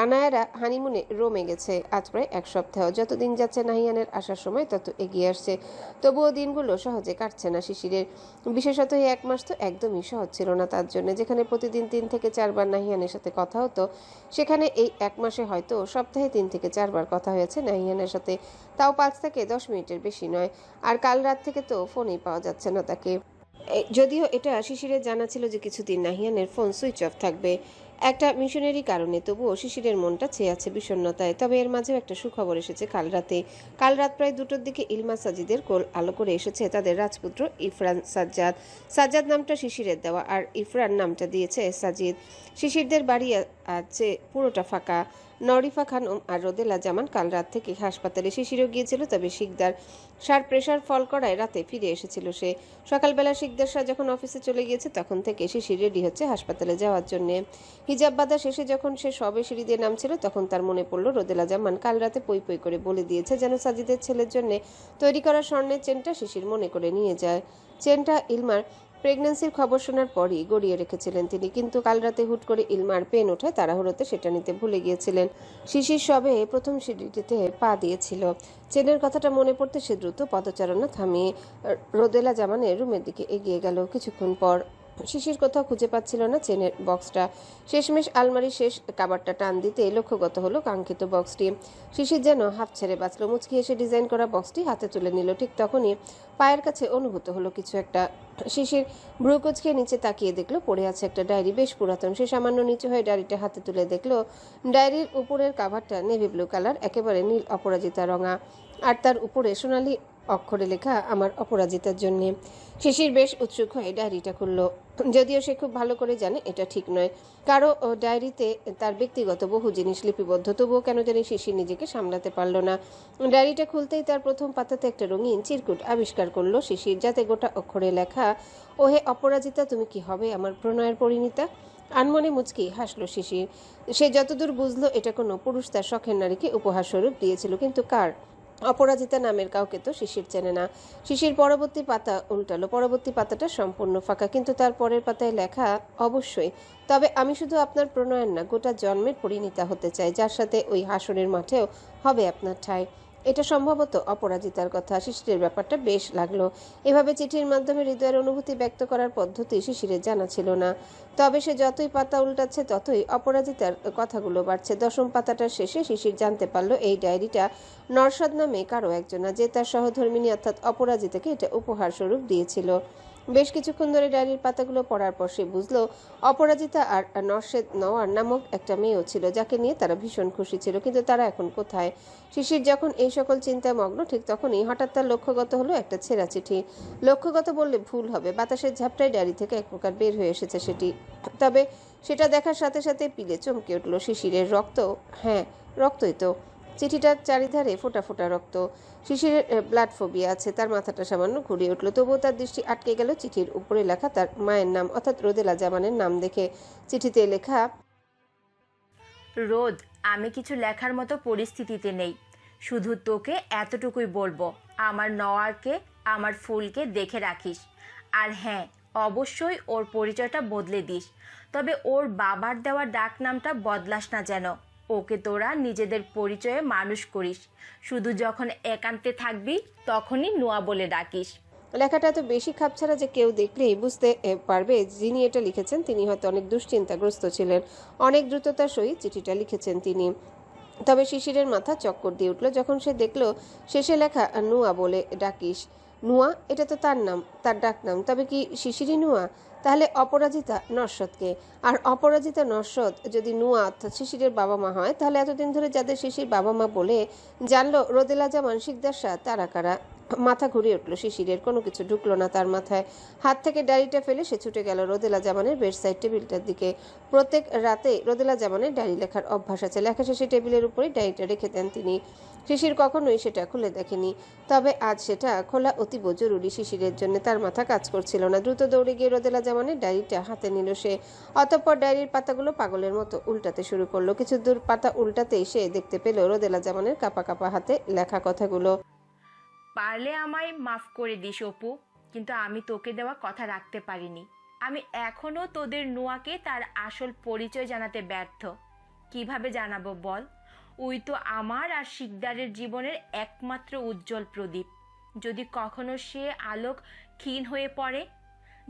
আনায়ারা হানিমুনে রোমে গেছে আজ প্রায় 1 সপ্তাহ। যতদিন যাচ্ছে নাহিয়ানের আসার সময় তত এগিয়ে আসছে, তবুও দিনগুলো সহজে কাটছে না শিশিরের। বিশেষত এই 1 মাস তো একদমই সহজ ছিল না তার জন্য। যেখানে প্রতিদিন 3 থেকে 4 বার নাহিয়ানের সাথে কথা হতো, সেখানে এই 1 মাসে হয়তো সপ্তাহে 3 থেকে 4 বার কথা হয়েছে নাহিয়ানের সাথে, তাও 5 থেকে 10 মিনিটের বেশি নয়। আর কাল রাত থেকে তো ফোনই পাওয়া যাচ্ছে না তাকে। যদিও এটা শিশিরের জানা ছিল যে কিছুদিন নাহিয়ানের ফোন সুইচ অফ থাকবে, একটা মিশনারি কারণে, তবুও শিশিরের মনটা চেয়ে আছে বিষণ্ণতায়। তবে এর মাঝেও একটা সুখবর এসেছে কাল রাতে। কাল রাত প্রায় 2টোর দিকে ইলমা সাজিদের কোল আলো করে এসেছে তাদের রাজপুত্র ইফরান সাজ্জাদ। সাজ্জাদ নামটা শিশিরের দেওয়া, আর ইফরান নামটা দিয়েছে সাজিদ। শিশিরদের বাড়ি আছে পুরোটা ফাঁকা। নরিফা খানম আর রোদেলা জামান কাল রাত থেকে হাসপাতালে। শিশিরও গিয়েছিল, তবে শিকদার সার প্রেশার ফল করায় রাতে ফিরে এসেছিল সে। সকালবেলা শিকদার শাহ যখন অফিসে চলে গিয়েছে তখন থেকে শিশির রেডি হচ্ছে হাসপাতালে যাওয়ার জন্য। হিজাব বাঁধা শেষে যখন সে সবে সিঁড়ি দিয়ে নামছিল তখন তার মনে পড়ল রোদেলা জামান কাল রাতে পই পই করে বলে দিয়েছে যেন সাজিদের ছেলের জন্য তৈরি করা স্বর্ণের চেনটা শিশির মনে করে নিয়ে যায়। চেনটা ইলমার প্রেগন্যান্সির খবর শোনার পরই গড়িয়ে রেখেছিলেন তিনি, কিন্তু কাল রাতে হুট করে ইলমার পেন ওঠায় তাড়াহুড়োতে সেটা নিতে ভুলে গিয়েছিলেন। শিশির সবে প্রথম সিঁড়িটিতে পা দিয়েছিল। চেনের কথাটা মনে পড়তে সে দ্রুত পদচারণা থামিয়ে রোদেলা জামানের রুমের দিকে এগিয়ে গেল। কিছুক্ষণ পর শিশির কোথাও খুঁজে পাচ্ছিল না চেনের বক্সটা। শেষমেশ আলমারির শেষ কাবারটা টান দিতে লক্ষ্যগত হলো কাঙ্ক্ষিত বক্সটি। শিশির যেন হাফ ছেড়ে বাঁচল। মুচকি এসে ডিজাইন করা বক্সটি হাতে তুলে নিল। ঠিক তখনই পায়ের কাছে অনুভূত হলো কিছু একটা। শিশির ভ্রু কুঁচকে নিচে তাকিয়ে দেখলো পড়ে আছে একটা ডায়েরি, বেশ পুরাতন। সে সামান্য নিচু হয়ে ডায়েরিটা হাতে তুলে দেখলো ডায়েরির উপরের কাভারটা নেভি ব্লু কালার, একেবারে নীল অপরাজিতা রঙা, আর তার উপরে সোনালি অক্ষরে লেখা আমার অপরাজিতার জন্যে। শিশির বেশ উৎসুক হয়ে ডায়েরিটা খুলল, যদিও সে খুব ভালো করে জানে এটা ঠিক নয়। কারো ডায়েরিতে তার ব্যক্তিগত বহু জিনিস লিপিবদ্ধ, তবুও কেন জানি শিশির নিজেকে সামলাতে পারল না। ডায়েরিটা খুলতেই তার প্রথম পাতাতে একটা রঙিন চিরকুট আবিষ্কার করলো শিশির, যাতে গোটা অক্ষরে লেখা, ওহে অপরাজিতা তুমি কি হবে আমার প্রণয়ের পরিণীতা। আনমনে মুচকি হাসলো শিশির। সে যতদূর বুঝলো এটা কোনো পুরুষ তার শখের নারীকে উপহার স্বরূপ দিয়েছিল, কিন্তু কার? অপরাজিতা নামের কাউকে তো শিশির চেনে না। শিশির পরবর্তী পাতা উল্টালো। পরবর্তী পাতাটা সম্পূর্ণ ফাঁকা, কিন্তু তার পরের পাতায় লেখা, অবশ্যই, তবে আমি শুধু আপনার প্রণয়ের না, গোটা জন্মের পরিণীতা হতে চাই, যার সাথে ওই হাসনের মাঠেও হবে আপনার ঠাঁই। এটা সম্ভবত অপরাজিতার কথা। শিশিরের ব্যাপারটা বেশ লাগলো। এভাবে চিঠির মাধ্যমে হৃদয়ের অনুভূতি ব্যক্ত করার পদ্ধতি শিশিরের জানা ছিল না। তবে সে যতই পাতা উল্টাচ্ছে ততই অপরাজিতার কথাগুলো বাড়ছে। 10ম পাতাটার শেষে শিশির জানতে পারল এই ডায়েরিটা নরসাদ নামে কারো একজনা, যে তার সহধর্মিনী অর্থাৎ অপরাজিতাকে এটা উপহার স্বরূপ দিয়েছিল। বেশ কিছুক্ষণ ধরে ডায়েরির পাতাগুলো পড়ার পর সে বুঝলো অপরাজিতা আর নরশেদ নওয়ার নামক একটা মেয়েও ছিল, যাকে নিয়ে তারা ভীষণ খুশি ছিল, কিন্তু তারা এখন কোথায়? শিশির যখন এই সকল চিন্তায় মগ্ন, ঠিক তখনই হঠাৎ তার লক্ষ্যগত হলো একটা ছেঁড়া চিঠি। লক্ষ্যগত বললে ভুল হবে, বাতাসের ঝাপটায় ডায়েরি থেকে এক প্রকার বের হয়ে এসেছে সেটি। তবে সেটা দেখার সাথে সাথে পিলে চমকে উঠল শিশিরের। রক্ত, হ্যাঁ রক্তই তো। চিঠিটার চারিধারে ফোঁটা ফোঁটা রক্ত। শিশিরের ব্লাড ফোবিয়া আছে, তার মাথাটা সামান্য ঘুরিয়ে উঠল। তবুও তার দৃষ্টি আটকে গেল চিঠির উপরে লেখা তার মায়ের নাম, অর্থাৎ রোদেলা জামানের নাম দেখে। চিঠিতে লেখা, রোদ, আমি কিছু লেখার মতো পরিস্থিতিতে নেই, শুধু তোকে এতটুকুই বলবো, আমার নওয়ারকে, আমার ফুলকে দেখে রাখিস। আর হ্যাঁ, অবশ্যই ওর পরিচয়টা বদলে দিস, তবে ওর বাবার দেওয়া ডাক নামটা বদলাস না যেন। ওকে তোরা নিজেদের পরিচয়ে মানুষ করিস, শুধু যখন একান্তে থাকবি তখনই নোয়া বলে ডাকিস। লেখাটা এত বেশি খাপছাড়া যে কেউ দেখলেই বুঝতে পারবে যিনি এটা লিখেছেন তিনি হয়তো অনেক দুশ্চিন্তাগ্রস্ত ছিলেন। অনেক দ্রুততার সহিত চিঠিটা লিখেছেন তিনি। তবে শিশিরের মাথা চক্কর দিয়ে উঠল যখন সে দেখলো শেষে লেখা নুয়া বলে ডাকিস। নুয়া, এটা তো তার নাম, তার ডাক নাম। তবে কি শিশিরই নুয়া? তাহলে অপরাজিতা নরসদকে? আর অপরাজিতা নরসদ যদি নুয়া অর্থাৎ শিশিরের বাবা মা হয়, তাহলে এতদিন ধরে যাদের শিশির বাবা মা বলে জানলো রোদেলা জামান, শিকদার শাহ, তারা কারা? মাথা ঘুরিয়ে উঠল শিশিরের। কোনো কিছু ঢুকলো না তার মাথায়। হাত থেকে ডায়েরিটা ফেলে সে ছুটে গেল রোদেলা জামানের বেডসাইড টেবিলটার দিকে। প্রত্যেক রাতে রোদেলা জামানের ডায়েরি লেখার অভ্যাস আছে। লেখা শেষে টেবিলের উপরে ডায়েরিটা রেখে দেন তিনি। শিশির কখনোই সেটা খুলে দেখেনি, তবে আজ সেটা খোলা অতীব জরুরি শিশিরের জন্য। তার মাথা কাজ করছিল না। দ্রুত দৌড়ে গিয়ে রোদেলা জামানের ডায়েরিটা হাতে নিল সে। অতঃপর ডায়েরির পাতাগুলো পাগলের মতো উল্টাতে শুরু করলো। কিছু দূর পাতা উল্টাতেই সে দেখতে পেল রোদেলা জামানের কাপা কাপা হাতে লেখা কথাগুলো। পারলে আমায় মাফ করে দিস অপু, কিন্তু আমি তোকে দেওয়া কথা রাখতে পারিনি। আমি এখনও তোদের নোয়াকে তার আসল পরিচয় জানাতে ব্যর্থ। কিভাবে জানাবো বল? ওই তো আমার আর শিকদারের জীবনের একমাত্র উজ্জ্বল প্রদীপ। যদি কখনো সে আলো ক্ষীণ হয়ে পড়ে,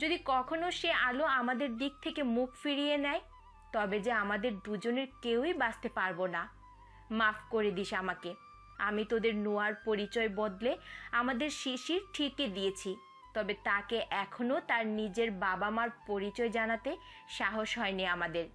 যদি কখনো সে আলো আমাদের দিক থেকে মুখ ফিরিয়ে নেয়, তবে যে আমাদের দুজনের কেউই বাঁচতে পারবো না। মাফ করে দিস আমাকে। আমি তোদের নোয়ার পরিচয় বদলে আমাদের শিশির ঠিকই দিয়েছি, তবে তাকে এখনো তার নিজের বাবা মার পরিচয় জানাতে সাহস হয়নি আমাদের।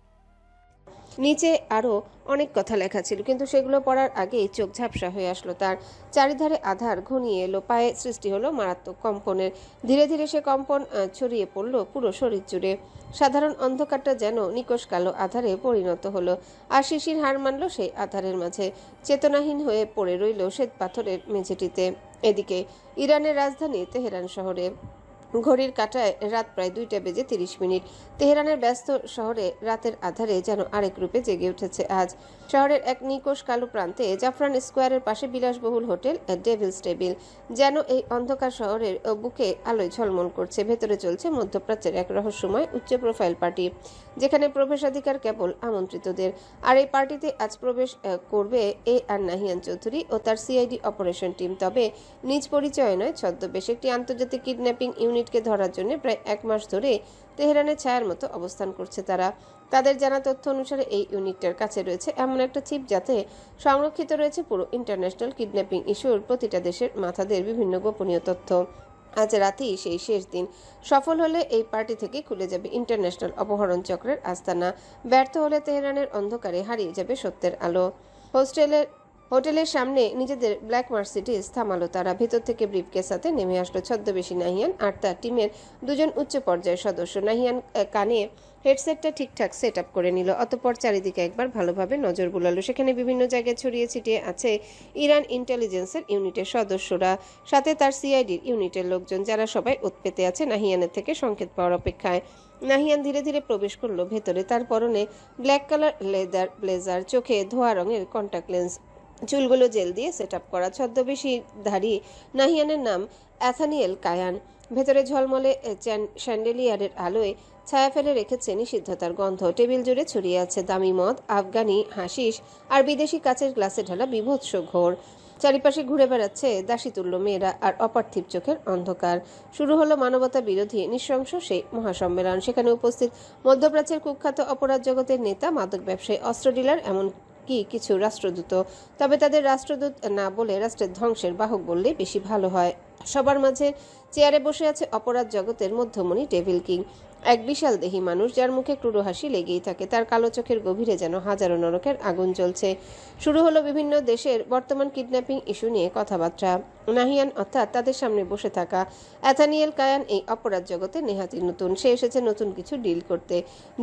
নিচে আরও অনেক কথা লেখা ছিল, কিন্তু সেগুলো পড়ার আগেই চোখ ঝাপসা হয়ে আসলো তার। চারিধারে আধার ঘনিয়ে এলো, পায়ে সৃষ্টি হলো মারাত্মক কম্পনের। ধীরে ধীরে সে কম্পন ছড়িয়ে পড়ল পুরো শরীর জুড়ে। সাধারণ অন্ধকারটা যেন নিকষ কালো আধারে পরিণত হলো, আর শিশির হার মানল সেই আধারের মাঝে। চেতনাহীন হয়ে পড়ে রইল শ্বেত পাথরের মেঝেটিতে। এদিকে ইরানের রাজধানী তেহরান শহরে ঘড়ির কাঁটায় রাত প্রায় 2টা বেজে 30 মিনিট। তেহরানের ব্যস্ত শহরে রাতের আধারে যেন আরেক রূপে জেগে উঠেছে আজ। শহরের এক নিকোষ কালো প্রান্তে জাফরান স্কোয়ারের পাশে বিলাসবহুল হোটেল ডেভিলস টেবিল যেন এই অন্ধকার শহরের বুকে আলোয় ঝলমল করছে। ভেতরে চলছে মধ্যপ্রাচ্যের এক রহস্যময় উচ্চ প্রোফাইল পার্টি, যেখানে প্রবেশাধিকার কেবল আমন্ত্রিতদের। আর এই পার্টিতে আজ প্রবেশ করবে আর নাহিয়ান চৌধুরী ও তার সিআইডি অপারেশন টিম। তবে নিজ পরিচয় নয়, ছদ্মবেশ। একটি আন্তর্জাতিক কিডন্যাপিং ইউনিটকে ধরার জন্য প্রায় 1 মাস ধরে তেহরানের ছায়ার মতো অবস্থান করছে তারা। তাদের জানা তথ্য অনুসারে এই ইউনিটটার কাছে রয়েছে এমন একটা চিপ যাতে সংরক্ষিত রয়েছে পুরো ইন্টারন্যাশনাল কিডন্যাপিং ইস্যুর প্রতিটা দেশের মাথাদের বিভিন্ন গোপনীয় তথ্য। আজ রাতেই সেই শেষ দিন। সফল হলে এই পার্টি থেকে খুলে যাবে ইন্টারন্যাশনাল অপহরণ চক্রের আস্তানা, ব্যর্থ হলে তেহরানের অন্ধকারে হারিয়ে যাবে সত্যের আলো। হোটেলের সামনে নিজেদের ব্ল্যাক মার্সিডিজ থামালো তারা। ভেতর থেকে ব্রিফকেস হাতে নেমে আসলো ছদ্মবেশী নাহিয়ান আর তার টিমের 2জন উচ্চ পর্যায়ের সদস্য। নাহিয়ান কানে হেডসেটটা ঠিকঠাক সেট আপ করে নিল, অতঃপর চারিদিকে একবার ভালোভাবে নজর বুলালো। সেখানে বিভিন্ন জায়গায় ছড়িয়ে ছিটিয়ে আছে ইরান ইন্টেলিজেন্সের ইউনিটের সদস্যরা, সাথে তার সিআইডির ইউনিটের লোকজন, যারা সবাই উৎপেতে আছে নাহিয়ানের থেকে সংকেত পাওয়ার অপেক্ষায়। নাহিয়ান ধীরে ধীরে প্রবেশ করলো ভেতরে। তার পরনে ব্ল্যাক কালার লেদার ব্লেজার, চোখে ধোয়া রঙের কন্টাক্ট লেন্স, চুলগুলো জেল দিয়ে সেট আপ করা। ছদ্মবেশীধারী নাহিয়ানের নাম অ্যাথানিয়েল কায়ান। ভেতরে ঝলমলে শ্যান্ডেলিয়ারের আলোয় ছায়া ফেলে রেখেছে নিষিদ্ধতার গন্ধ। টেবিল জুড়ে ছড়িয়ে আছে দামি মদ, আফগানি হাসিস আর বিদেশি কাচের গ্লাসে ঢালা বিভৎস ঘোর। চারিপাশে ঘুরে বেড়াচ্ছে দাসীতুল্য মেয়েরা আর অপার্থিব চোখের অন্ধকার। শুরু হলো মানবতা বিরোধী নৃশংস সেই মহাসম্মেলন। সেখানে উপস্থিত মধ্যপ্রাচ্যের কুখ্যাত অপরাধ জগতের নেতা, মাদক ব্যবসায়ী, অস্ত্র ডিলার, এমন কি কিছু রাষ্ট্রদূত। তবে তাদের রাষ্ট্রদূত না বলে রাষ্ট্রের ধ্বংসের বাহক বললে বেশি ভালো হয়। সবার মাঝে চেয়ারে বসে আছে অপরাধ জগতের মধ্যমণি ডেভিল কিং, এক বিশাল দেহী মানুষ যার মুখে ক্রুড় হাসি লেগেই থাকে। তার কালো চোখের গভীরে যেন হাজারো নরকের আগুন জ্বলছে। শুরু হলো বিভিন্ন দেশের বর্তমান কিডন্যাপিং ইস্যু নিয়ে কথাবার্তা। নাহিয়ান অর্থাৎ তাদের সামনে বসে থাকা অ্যাথানিয়েল কায়ান এই অপরাধ জগতে নেহাতি নতুন। সে এসেছে নতুন কিছু ডিল করতে।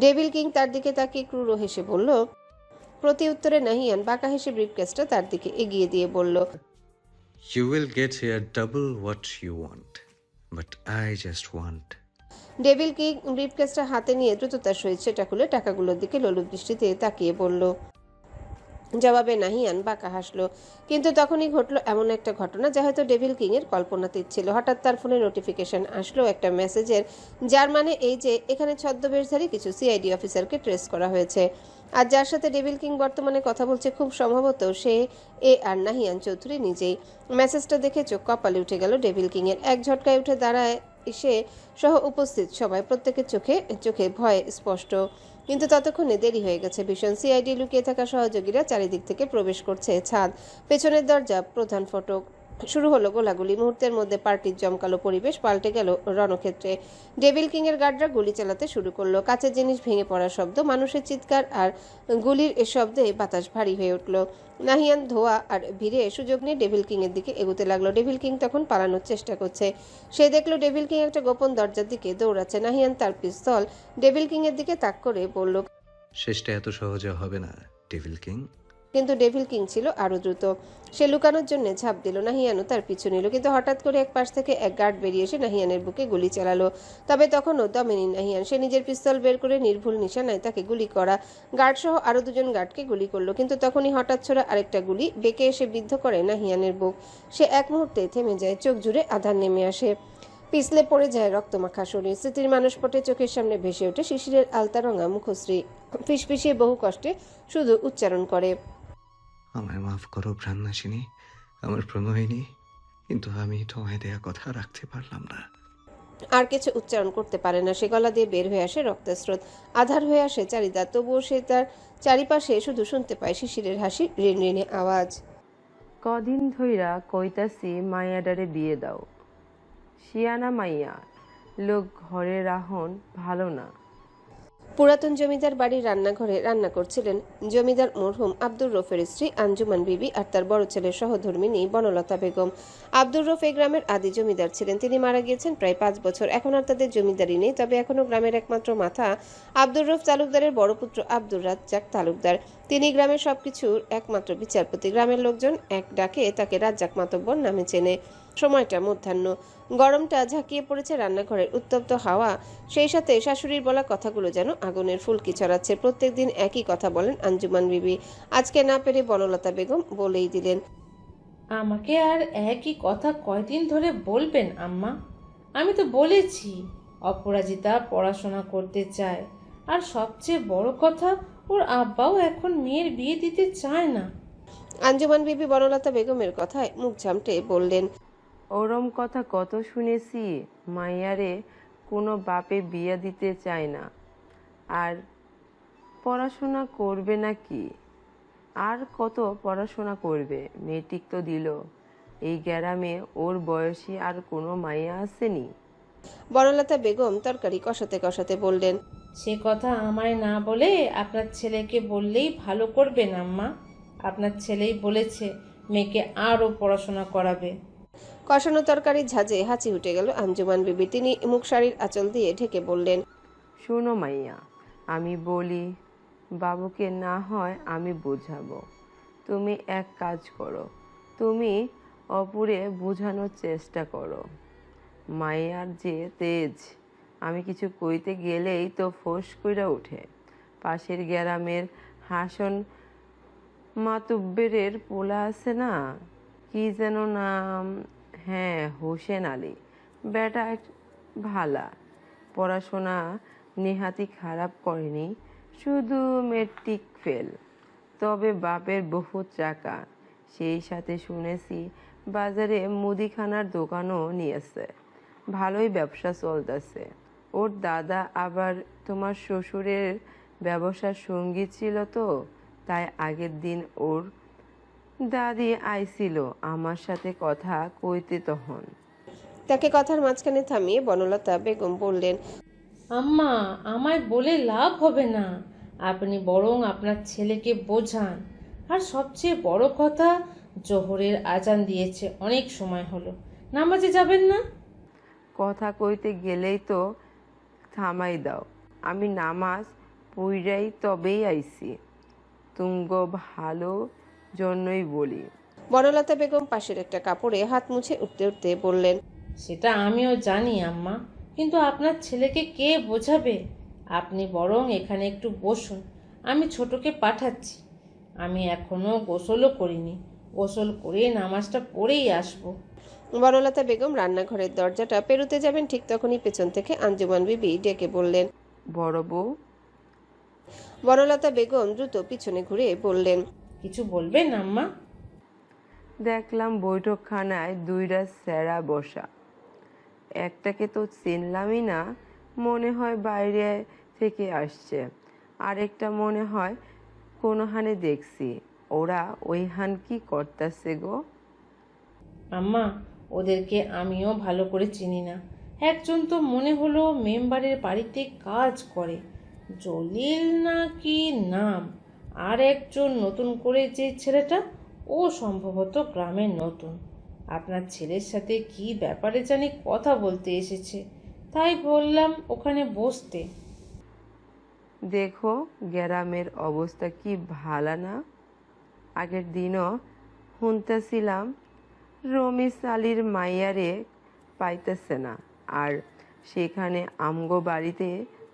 ডেভিল কিং তার দিকে তাকিয়ে ক্রুড় হেসে বলল। প্রতি উত্তরে নাহিয়ান বাঁকা হেসে ব্রিফকেসটা তার দিকে এগিয়ে দিয়ে বলল, You will get here double what you want, but I just want. Devil king ব্রিফকেসটা হাতে নিয়ে দ্রুততার সহিত সেটা খুলে টাকাগুলোর দিকে লোলুপ দৃষ্টিতে তাকিয়ে বলল। জবাবে নাহিয়ান বাঁকা হাসলো। কিন্তু তখনই ঘটলো এমন একটা ঘটনা যা হয়তো ডেভিল কিং এর কল্পনাতীত ছিল। হঠাৎ তার ফোনে নোটিফিকেশন আসলো একটা মেসেজের, যার মানে এই যে এখানে ছদ্মবেশধারী কিছু সিআইডি অফিসারকে ট্রেস করা হয়েছে। আর যার সাথে ডেভিল কিং বর্তমানে কথা বলছে খুব সম্ভবত সে আর নাহিয়ান চৌধুরী নিজেই। মেসেজটা দেখে চোখ কপালে উঠে গেল ডেভিল কিং এর। এক ঝটকায় উঠে দাঁড়ায় সে সহ উপস্থিত সবাই, প্রত্যেকের চোখে ভয় স্পষ্ট। কিন্তু ততক্ষণে দেরি হয়ে গেছে ভীষণ। সিআইডি লুকিয়ে থাকা সহযোগীরা চারিদিক থেকে প্রবেশ করছে ছাদ, পেছনের দরজা, প্রধান ফটক। শুরু হলো গোলাগুলি। মুহূর্তের মধ্যে পার্টির জমকালো পরিবেশ পাল্টে গেল রণক্ষেত্রে। ডেভিল কিং এর গার্ডরা গুলি চালাতে শুরু করলো। কাঁচের জিনিস ভেঙে পড়ার শব্দ, মানুষের চিৎকার আর গুলির শব্দে বাতাস ভারী হয়ে উঠল। নাহিয়ান ধোয়া আর ভিড়ে সুযোগ নিয়ে ডেভিল কিং এর দিকে এগোতে লাগলো। ডেভিল কিং তখন পালানোর চেষ্টা করছে। সে দেখলো ডেভিল কিং একটা গোপন দরজার দিকে দৌড়াচ্ছে। নাহিয়ান তার পিস্তল ডেভিল কিং এর দিকে তাক করে বলল, শেষটা এত সহজে হবে না ডেভিল কিং। কিন্তু ডেভিল কিং ছিল আরো দ্রুত। সে লুকানোর জন্য ঝাঁপ দিল। নাহিয়ানও তার পিছু নিল। কিন্তু হঠাৎ করে এক পাশ থেকে এক গার্ড বেরিয়ে এসে নাহিয়ানের বুকে গুলি চালালো। তবে তখনও দমেনি নাহিয়ান। সে নিজের পিস্তল বের করে নির্ভুল নিশানায় তাকে গুলি করা গার্ড সহ আরো 2জন গার্ডকে গুলি করলো। কিন্তু তখনই হঠাৎ ছোড়া আরেকটা গুলি বেঁকে এসে বিদ্ধ করে নাহিয়ানের বুক। সে এক মুহূর্তে থেমে যায়, চোখ জুড়ে আধার নেমে আসে। পিছলে পড়ে যায় রক্তমাখা শরীর। স্মৃতির মানসপটে চোখের সামনে ভেসে ওঠে শিশিরের আলতারঙা মুখশ্রী। ফিসফিসিয়ে বহু কষ্টে শুধু উচ্চারণ করে, আমায় মাফ করো প্রাণনাশিনী, আমার প্রণয়িনী, কিন্তু আমি তোমায় দেয়া কথা রাখতে পারলাম না। আর কিছু উচ্চারণ করতে পারে না। সে গলা দিয়ে বের হয়ে আসে রক্তস্রোত, আধার হয়ে আসে চারিদা। তবুও সে তার চারিপাশে শুধু শুনতে পায় শিশিরের হাসি, রিনরিনে আওয়াজ। কদিন ধইরা কইতাছি মাইয়াডারে বিয়ে দাও, শিয়ানা মাইয়া, লোক ঘরে রাহন ভালো না। পুরাতন জমিদার বাড়ির রান্নাঘরে রান্না করছিলেন জমিদার মরহুম আব্দুর রফের স্ত্রী আঞ্জুমান বিবি আর তার বড় ছেলের সহধর্মিনী বনলতা বেগম। আব্দুর রফ এই গ্রামের আদি জমিদার ছিলেন। তিনি মারা গিয়েছেন প্রায় 5 বছর। এখন আর তাদের জমিদারি নেই, তবে এখনো গ্রামের একমাত্র মাথা আব্দুর রফ তালুকদারের বড় পুত্র আব্দুর রাজ্জাক তালুকদার। তিনি গ্রামের সবকিছুর একমাত্র বিচারপতি। গ্রামের লোকজন এক ডাকে তাকে রাজ্জাক মাতব্বর নামে চেনে। সময়টা মধ্যাহ্ন, গরমটা ঝাঁকিয়ে পড়েছে রান্নাঘরের উত্তপ্ত হাওয়া, সেই সাথে শাশুড়ির বলা কথাগুলো যেন আগুনের ফুলকি ছড়াচ্ছে। প্রত্যেকদিন একই কথা বলেন আঞ্জুমান বিবি। আজকে না পেরে বনলতা বেগম বলেই দিলেন, আমাকে আর একই কথা কয়দিন ধরে বলবেন আম্মা? আমি তো বলেছি অপরাজিতা পড়াশোনা করতে চায়, আর সবচেয়ে বড় কথা ওর আব্বাও এখন মেয়ের বিয়ে দিতে চায় না। আঞ্জুমান বিবি বনলতা বেগমের কথায় মুখ ঝামটে বললেন, ওরম কথা কত শুনেছি, মাইয়ারে কোনো বাপে বিয়া দিতে চায় না। আর পড়াশোনা করবে নাকি? আর কত পড়াশোনা করবে? মেট্রিক তো দিল। এই গ্রামে ওর বয়সী আর কোনো মাইয়া আসেনি। বনলতা বেগম তরকারি কষাতে কষাতে বললেন, সে কথা আমায় না বলে আপনার ছেলেকে বললেই ভালো করবেন আম্মা। আপনার ছেলেই বলেছে মেয়েকে আরও পড়াশোনা করাবে। কষানো তরকারির ঝাঁজে হাঁচি উঠে গেল আঞ্জুমান বিবি। তিনি মুখ শাড়ির আঁচল দিয়ে ঢেকে বললেন, শোনো মাইয়া, আমি বলি, বাবুকে না হয় আমি বোঝাবো। তুমি এক কাজ করো, তুমি অপুরে বোঝানোর চেষ্টা করো। মাইয়ার যে তেজ, আমি কিছু কইতে গেলেই তো ফোঁস কইরা ওঠে। পাশের গ্রামের হাসন মাতুব্বেরের পোলা আছে না, কি যেন নাম, হ্যাঁ হোসেন আলী, বেটা ভালা, পড়াশোনা নেহাতি খারাপ করেনি, শুধু মেট্রিক ফেল। তবে বাপের বহু টাকা, সেই সাথে শুনেছি বাজারে মুদিখানার দোকানও নিয়েছে, ভালোই ব্যবসা চলতেছে। ওর দাদা আবার তোমার শ্বশুরের ব্যবসার সঙ্গী ছিল তো, তাই আগের দিন ওর দাদি আইছিল আমার সাথে কথা কইতে। তখন তাকে কথার মাঝখানে থামিয়ে বনলতা বেগম বললেন, আম্মা, আমায় বলে লাভ হবে না, আপনি বরং আপনার ছেলেকে বোঝান। আর সবচেয়ে বড় কথা, জোহরের আজান দিয়েছে, অনেক সময় হলো, নামাজে যাবেন না? কথা কইতে গেলেই তো থামাই দাও। আমি নামাজ পইরাই তবেই আইছি, তুঙ্গ ভালো জন্যই বলি। বনলতা বেগম পাশের একটা কাপড়ে হাত মুছে উঠতে উঠতে বললেন, সেটা আমিও জানি আম্মা, কিন্তু আপনার ছেলেকে কে বোঝাবে? আপনি বরং এখানে একটু বসুন, আমি ছোটকে পাঠাচ্ছি। আমি এখনো গোসলও করিনি, গোসল করে নামাজটা পড়েই আসবো। বনলতা বেগম রান্নাঘরের দরজাটা পেরুতে যাবেন, ঠিক তখনই পেছন থেকে আঞ্জুমান বিবি ডেকে বললেন, বড় বউ। বনলতা বেগম দ্রুত পিছনে ঘুরে বললেন, কিছু বলবেন আম্মা? দেখলাম বৈঠকখানায় দুইটা স্যারা বসা, একটাকে তো চিনলামই না, মনে হয় বাইরে থেকে আসছে, আরেকটা মনে হয় কোনোখানে দেখছি। ওরা ওইখান কি করতেছে গো? আম্মা, ওদেরকে আমিও ভালো করে চিনি না। একজন তো মনে হলো মেম্বারের বাড়িতে কাজ করে, জলিল না কি নাম, আর একজন নতুন করে যে ছেলেটা, ও সম্ভবত গ্রামের নতুন। আপনার ছেলের সাথে কি ব্যাপারে জানি কথা বলতে এসেছে, তাই বললাম ওখানে বসতে। দেখো গ্রামের অবস্থা কি ভালো না। আগের দিনও শুনতেছিলাম রমিস আলীর মাইয়ারে পাইতেছে না, আর সেখানে আমগো বাড়িতে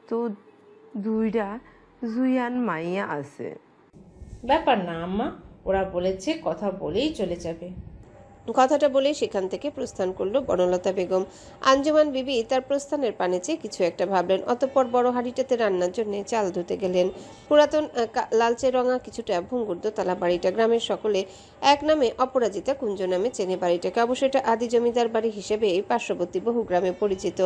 তো দুইটা জুয়ান মাইয়া আছে। ব্যাপার না আম্মা, ওরা বলেছে কথা বলেই চলে যাবে। কথাটা বলে সেখান থেকে প্রস্থান করলো বনলতা বেগম। আঞ্জুমান বিবি তার প্রস্থানের পানে চেয়ে কিছু একটা ভাবলেন, অতঃপর বড় হাঁড়িটাতে রান্নার জন্য চাল ধুতে গেলেন। পুরাতন লালচে রঙা কিছুটা ভঙ্গুর দোতলা বাড়িটা। গ্রামের সকলে এক নামে অপরাজিতা কুঞ্জ নামে চেনে বাড়িটাকে। অবশ্য এটা আদি জমিদার বাড়ি হিসেবে এই পার্শ্ববর্তী বহু গ্রামে পরিচিত।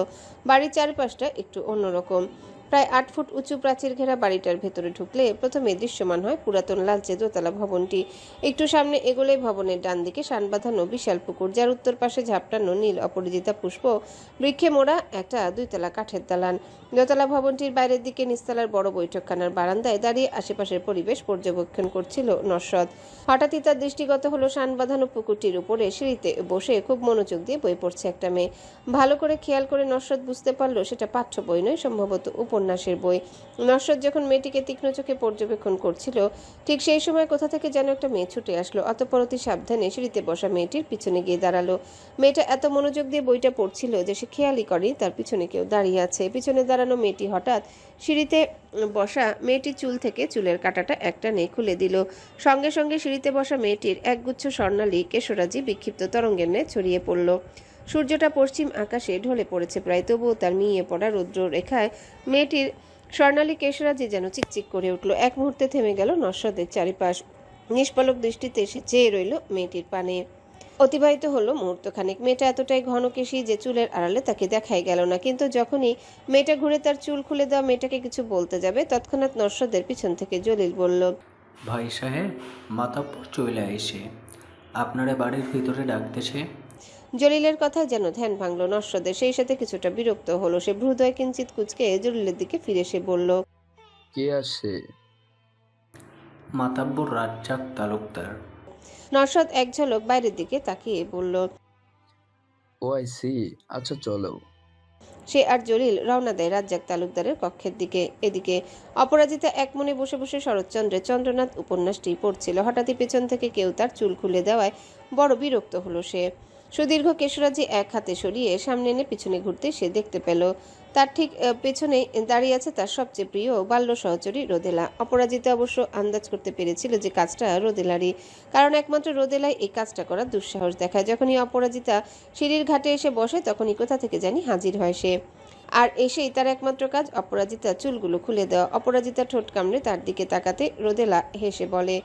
বাড়ির চারপাশটা একটু অন্যরকম। প্রায় 8 ফুট উঁচু প্রাচীর ঘেরা বাড়িটার ভেতরে ঢুকলে প্রথমে দৃশ্যমান হয় পুরাতন লালচে দোতলা ভবনটি। একটু সামনে এগোলেই ভবনের ডান দিকে শান বাঁধানো বিশাল পুকুর, যার উত্তর পাশে ঝাপটানো নীল অপরাজিতা পুষ্প বৃক্ষে মোড়া একটা 2 তলা কাঠের দালান। দোতলা ভবনটির বাইরের দিকে নিচতলার বড় বৈঠকখানার বারান্দায় দাঁড়িয়ে আশেপাশের পরিবেশ পর্যবেক্ষণ করছিল নস্রত। হঠাৎই তার দৃষ্টিগত হলো শান বাঁধানো পুকুরটির উপরে সিঁড়িতে বসে খুব মনোযোগ দিয়ে বই পড়ছে একটা মেয়ে। ভালো করে খেয়াল করে নস্রত বুঝতে পারলো সেটা পাঠ্য বই নয়, সম্ভবত উপন্যাসের বই। নস্রত যখন মেয়েটিকে তীক্ষ্ণ চোখে পর্যবেক্ষণ করছিল, ঠিক সেই সময় কোথা থেকে যেন একটা মেয়ে ছুটে আসলো। অতঃপর অতি সাবধানে সিঁড়িতে বসা মেয়েটির পিছনে গিয়ে দাঁড়ালো। মেয়েটা এত মনোযোগ দিয়ে বইটা পড়ছিল যে সে খেয়ালই করেনি তার পিছনে কেউ দাঁড়িয়ে আছে। পিছনে দাঁড়ানো মেয়েটি হঠাৎ সিঁড়িতে বসা মেয়েটির চুল থেকে চুলের কাঁটাটা একটা নেই খুলে দিল। সঙ্গে সঙ্গে সিঁড়িতে বসা মেয়েটির একগুচ্ছ স্বর্ণালী কেশরাজি বিক্ষিপ্ত তরঙ্গের ন্যায় ছড়িয়ে পড়ল। সূর্যটা পশ্চিম আকাশে ঢলে পড়েছে প্রায়, তবুও তার মিয়ে পড়া রৌদ্র রেখায় মেয়েটির স্বর্ণালী কেশরাজি যেন চিকচিক করে উঠল। এক মুহূর্তে থেমে গেল নস্রতের চারিপাশ। নিষ্পলক দৃষ্টিতে সে চেয়ে রইল মেয়েটির পানে। অতিবাহিত হলো মুহূর্তখানেক। মেয়েটা এতটাই ঘনকেশী যে চুলের আড়ালে তাকে দেখাই গেল না, কিন্তু যখনই মেয়েটা ঘুরে তার চুল খুলে দেওয়া মেয়েটাকে কিছু বলতে যাবে, তৎক্ষণাৎ নস্রতের পিছন থেকে জলিল বলল, ভাই সাহেব, মাতাব্বর চলে আইছে, আপনারা বাড়ির ভিতরে ডাকতেছে। জলিলের কথায় যেন ধ্যান ভাঙল নস্রদের। সেই সাথে কিছুটা বিরক্ত হলো সে। ভ্রুদয় কিঞ্চিত কুচকে জলিলের দিকে ফিরে সে বলল, কে আসে? মাতাব্বর রাজ্জাক তালুকদার। নস্রত এক ঝলক বাইরের দিকে তাকিয়ে বলল, ও আই সি, আচ্ছা চলো। সে আর জলিল রওনা দেয় রাজ্জাক তালুকদারের কক্ষের দিকে। এদিকে অপরাজিতা এক মনে বসে বসে শরৎচন্দ্রের চন্দ্রনাথ উপন্যাসটি পড়ছিল। হঠাৎই পেছন থেকে কেউ তার চুল খুলে দেওয়ায় বড় বিরক্ত হলো সে। সুদীর্ঘ কেশরাজি এক হাতে সরিয়ে সামনে এনে পিছনে ঘুরতে সে দেখতে পেল তার ঠিক পেছনেই দাঁড়িয়ে আছে তার সবচেয়ে প্রিয় বাল্য সহচরী রোদেলা। অপরাজিতা অবশ্য আন্দাজ করতে পেরেছিল যে কাজটা রোদেলারই, কারণ একমাত্র রোদেলাই এই কাজটা করার দুঃসাহস দেখায়। যখনই অপরাজিতা সিঁড়ির ঘাটে এসে বসে, তখনই কোথা থেকে জানি হাজির হয় সে। আর এসেই তার একমাত্র কাজ অপরাজিতা চুলগুলো খুলে দেওয়া। অপরাজিতা ঠোঁট কামড়ে তার দিকে তাকাতে রোদেলা হেসে বলে,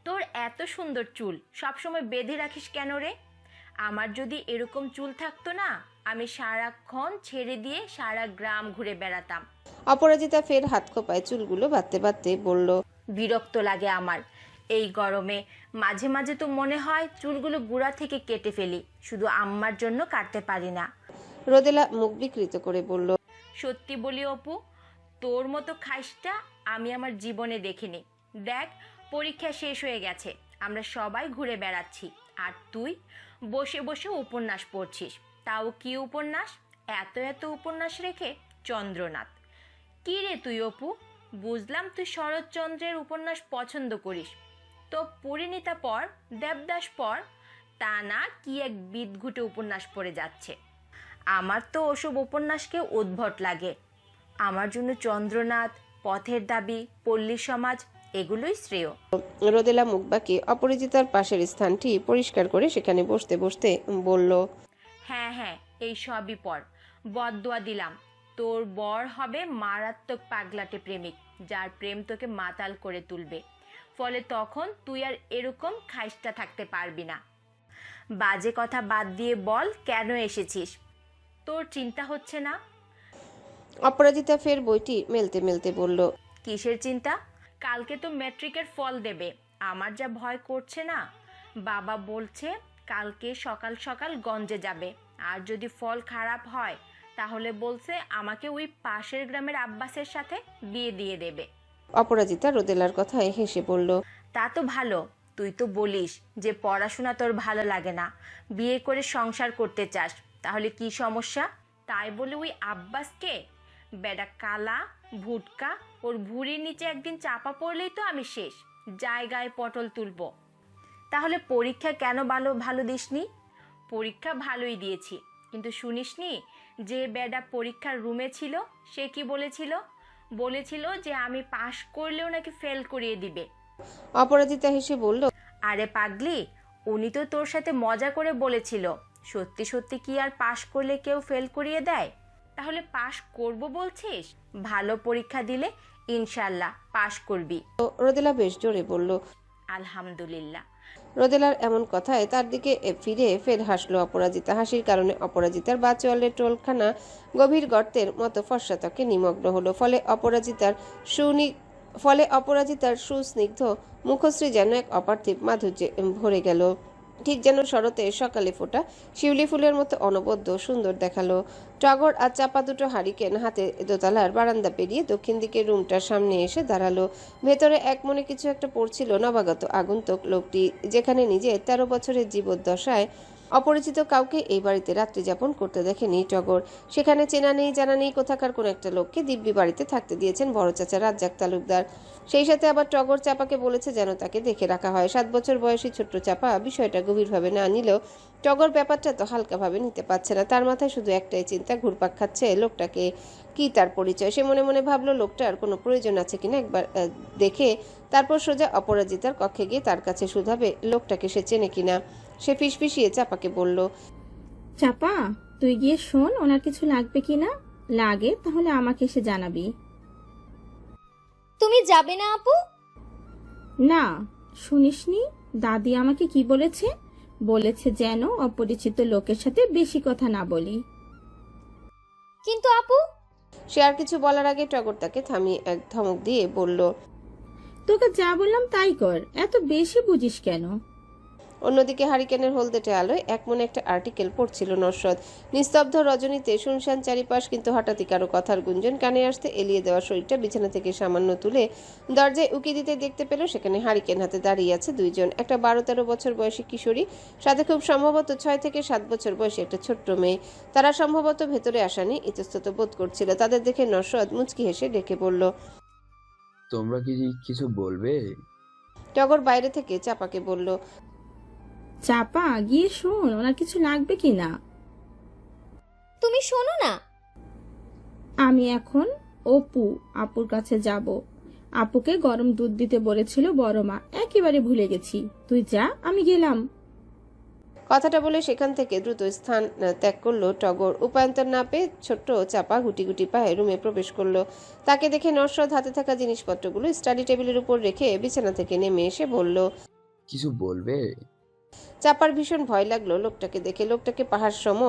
তোর এত সুন্দর চুল সবসময় বেঁধে রাখিস কেন রে? আমার যদি এরকম চুল থাকতো না, আমি সারাক্ষণ ছেড়ে দিয়ে সারা গ্রাম ঘুরে বেড়াতাম। অপরাজিতা ফের হাত খোপায় চুলগুলো বাঁধতে বাঁধতে বলল, বিরক্ত লাগে আমার এই গরমে। মাঝে মাঝে তো মনে হয় চুলগুলো গোড়া থেকে কেটে ফেলি, শুধু আম্মার জন্য কাটতে পারি না। রোদেলা মুখ বিকৃত করে বলল, সত্যি বলি অপু, তোর মতো খাইসটা আমি আমার জীবনে দেখিনি। দেখ, পরীক্ষা শেষ হয়ে গেছে, আমরা সবাই ঘুরে বেড়াচ্ছি, আর তুই বসে বসে উপন্যাস পড়ছিস। তাও কি উপন্যাস? এত এত উপন্যাস রেখে চন্দ্রনাথ। কি রে তুই অপু? বুঝলাম তুই শরৎচন্দ্রের উপন্যাস পছন্দ করিস, তো পরিণীতা পড়, দেবদাস পড়, তা না কি এক বিদঘুটে উপন্যাস পড়ে যাচ্ছে। আমার তো ওসব উপন্যাসকে উদ্ভট লাগে। আমার জন্য চন্দ্রনাথ, পথের দাবি, পল্লী সমাজ এগুলোই শ্রেয়। রোদেলা মুখ বাঁকিয়ে অপরাজিতার পাশের স্থানটি পরিষ্কার করে সেখানে বসতে বসতে বলল, হ্যাঁ হ্যাঁ, এই সবই পড়। বদদোয়া দিলাম, তোর বর হবে মারাত্মক পাগলাটে প্রেমিক, যার প্রেম তোকে মাতাল করে তুলবে। ফলে তখন তুই আর এরকম খাইস্টা থাকতে পারবি না। বাজে কথা বাদ দিয়ে বল, কেন এসেছিস? তোর চিন্তা হচ্ছে না? অপরাজিতা ফের বইটি মেলতে মেলতে বলল, কিসের চিন্তা? কালকে তো ম্যাট্রিকের ফল দেবে, আমার যা ভয় করছে না। বাবা বলছে কালকে সকাল সকাল গঞ্জে যাবে, আর যদি ফল খারাপ হয় তাহলে বলছে আমাকে ওই পাশের গ্রামের আব্বাসের সাথে বিয়ে দিয়ে দেবে। অপরাজিতা রোদেলার কথায় হেসে বলল, তা তো ভালো। তুই তো বলিস যে পড়াশোনা তোর ভালো লাগে না, বিয়ে করে সংসার করতে চাস, তাহলে কি সমস্যা? তাই বলে ওই আব্বাসকে, বেডা কালা ভুটকা, ওর ভুঁড়ির নিচে একদিন চাপা পড়লেই তো আমি শেষ, জায়গায় পটল তুলব। তাহলে পরীক্ষা কেন ভালো দিসনি? পরীক্ষা ভালোই দিয়েছি, কিন্তু শুনিসনি যে বেডা পরীক্ষার রুমে ছিল সে কি বলেছিল যে আমি পাশ করলেও নাকি ফেল করিয়ে দিবে। অপরাজিতা হেসে বলল, আরে পাগলি, উনি তো তোর সাথে মজা করে বলেছিল সত্যি সত্যি কি আর পাশ করলে কেউ ফেল করিয়ে দেয়? তাহলে পাশ করব বলছিস? ভালো পরীক্ষা দিলে ইনশাল্লাহ পাশ করবি। রোদেলা বেশ জোরে বলল। আলহামদুলিল্লাহ। রোদেলার এমন কথায় তার দিকে ফিরে ফের হাসলো অপরাজিতা। হাসির কারণে অপরাজিতার বাচওয়ালের টোলখানা গভীর গর্তের মতো ফর্সা ত্বকে নিমগ্ন হলো। ফলে অপরাজিতার সুস্নিগ্ধ মুখশ্রী যেন এক অপার্থিব মাধুর্যে ভরে গেল। ঠিক যেন শরতে সকালে ফোটা শিউলি ফুলের মতো অনবদ্য সুন্দর দেখালো। টগর আর চাপা দুটো হারিকেন হাতে দোতলার বারান্দা পেরিয়ে দক্ষিণ দিকের রুমটার সামনে এসে দাঁড়ালো। ভেতরে এক মনে কিছু একটা পড়ছিল নবাগত আগন্তুক লোকটি, যেখানে নিজে 13 বছরের জীবদ্দশায় অপরিচিত কাউকে এই বাড়িতে রাত্রি যাপন করতে দেখেনি টগর। সেখানে চেনা নেই জানা নেই কোথাকার কোন একটা লোককে দিব্যি বাড়িতে থাকতে দিয়েছেন বড় চাচা রাজ্জাক তালুকদার। সেই সাথে আবার টগর চাপাকে বলেছে যেন তাকে দেখে রাখা হয়। 7 বছর বয়সী ছোট্ট চাপা বিষয়টা গভীরভাবে না নিলেও টগর ব্যাপারটা তো হালকাভাবে নিতে পারছে না। তার মাথায় শুধু একটাই চিন্তা ঘুরপাক খাচ্ছে, লোকটাকে কি তার পরিচয়। সে মনে মনে ভাবলো লোকটার কোনো প্রয়োজন আছে কিনা একবার দেখে তারপর সোজা অপরাজিতার কক্ষে গিয়ে তার কাছে শুধাবে লোকটাকে সে চেনে কিনা। সে ফিসফিসিয়ে চাপাকে বলল, চাপা, তুই গিয়ে শোন ওনার কিছু লাগবে কিনা, লাগে তাহলে আমাকে এসে জানাবি। তুমি যাবে না আপু? না, শুনিসনি দাদি আমাকে কি বলেছে? বলেছে যেন অপরিচিত লোকের সাথে বেশি কথা না বলি। কিন্তু আপু। সে আর কিছু বলার আগে টগর তাকে থামিয়ে এক ধমক দিয়ে বলল, তোকে যা বললাম তাই কর, এত বেশি বুঝিস কেন? অন্যদিকে হারিকেনের হলদেটে আলোয় এক মনে একটা আর্টিকেল পড়ছিল নস্রত। নিস্তব্ধ রজনীতে শুনশান চারিপাশ, কিন্তু হঠাৎই কারো কথার গুঞ্জন কানে আসতে এলিয়ে দেওয়া শরীরটা বিছানা থেকে সামান্য তুলে দরজায় উকি দিতে দেখতে পেল সেখানে হারিকেন হাতে দাঁড়িয়ে আছে দুইজন। একটা 12-13 বছর বয়সী কিশোরী, সাথে খুব সম্ভবত 6 থেকে 7 বছর বয়সী একটা ছোট্ট মেয়ে। তারা সম্ভবত ভেতরে আসা নিয়ে ইতস্তত বোধ করছিল। তাদের দেখে নস্রত মুচকি হেসে ডেকে বলল, তোমরা কি কিছু বলবে? টগর বাইরে থেকে চাপাকে বলল, চাপা, গিয়ে শোন ওনার কিছু লাগবে কিনা। তুমি শোনো না। আমি এখন আপুর কাছে যাব। আপুকে গরম দুধ দিতে বলেছিল বড় মা, একেবারে ভুলে গেছি। তুই যা, আমি গেলাম। কথাটা বলে সেখান থেকে দ্রুত স্থান ত্যাগ করলো টগর। উপায়ন্তর না পেয়ে ছোট্ট চাপা গুটি গুটি পায়ে রুমে প্রবেশ করলো। তাকে দেখে নস্রত হাতে থাকা জিনিসপত্রগুলো স্টাডি টেবিলের উপর রেখে বিছানা থেকে নেমে এসে বলল, কিছু বলবে? চাপার ভীষণ ভয় লাগলো লোকটাকে দেখে। লোকটাকে পাহাড় সম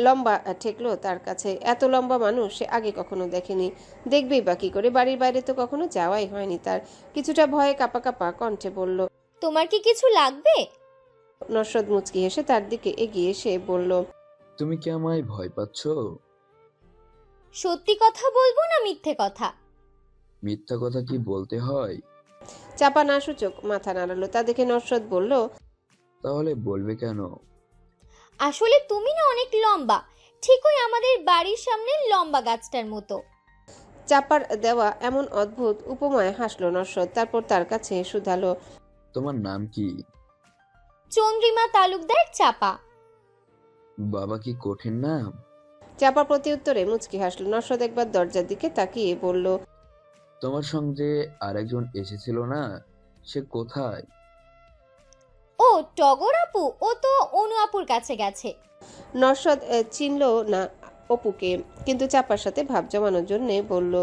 লম্বা ঠেকলো তার কাছে। এত লম্বা মানুষ সে আগে কখনো দেখেনি, দেখবেই বা কি করে। বাড়ির বাইরে তো কখনো যাওয়াই হয়নি তার। কিছুটা ভয়ে কাঁপা কাঁপা কণ্ঠে বলল, তোমার কি কিছু লাগবে? নস্রত মুচকি হেসে তার দিকে এগিয়ে এসে বলল, তুমি কি আমায় ভয় পাচ্ছ? সত্যি কথা বলবো না মিথ্যে কথা? মিথ্যা কথা কি বলতে হয়? চাপা না সূচক মাথা নাড়ালো। তা দেখে নস্রত বলল, তাহলে বলবে কেন? আসলে তুমি না অনেক লম্বা, ঠিক ওই আমাদের বাড়ির সামনে লম্বা গাছটার মতো। চাপার দেওয়া এমন অদ্ভুত উপমায় হাসলো নস্রত। তারপর তার কাছে শুধালো, তোমার নাম কি? চন্দ্রিমা তালুকদার চাপা। বাবা কি কঠিন নাম? চাপা প্রতি উত্তরে মুচকি হাসলো। নস্রত একবার দরজার দিকে তাকিয়ে বলল, তোমার সঙ্গে আরেকজন এসেছিল না, সে কোথায়? ও টগর আপু, ও তো অনু আপুর কাছে গেছে। নস্রত চিনল না অপুকে, কিন্তু চাপার সাথে ভাব জমানোর জন্য বলল,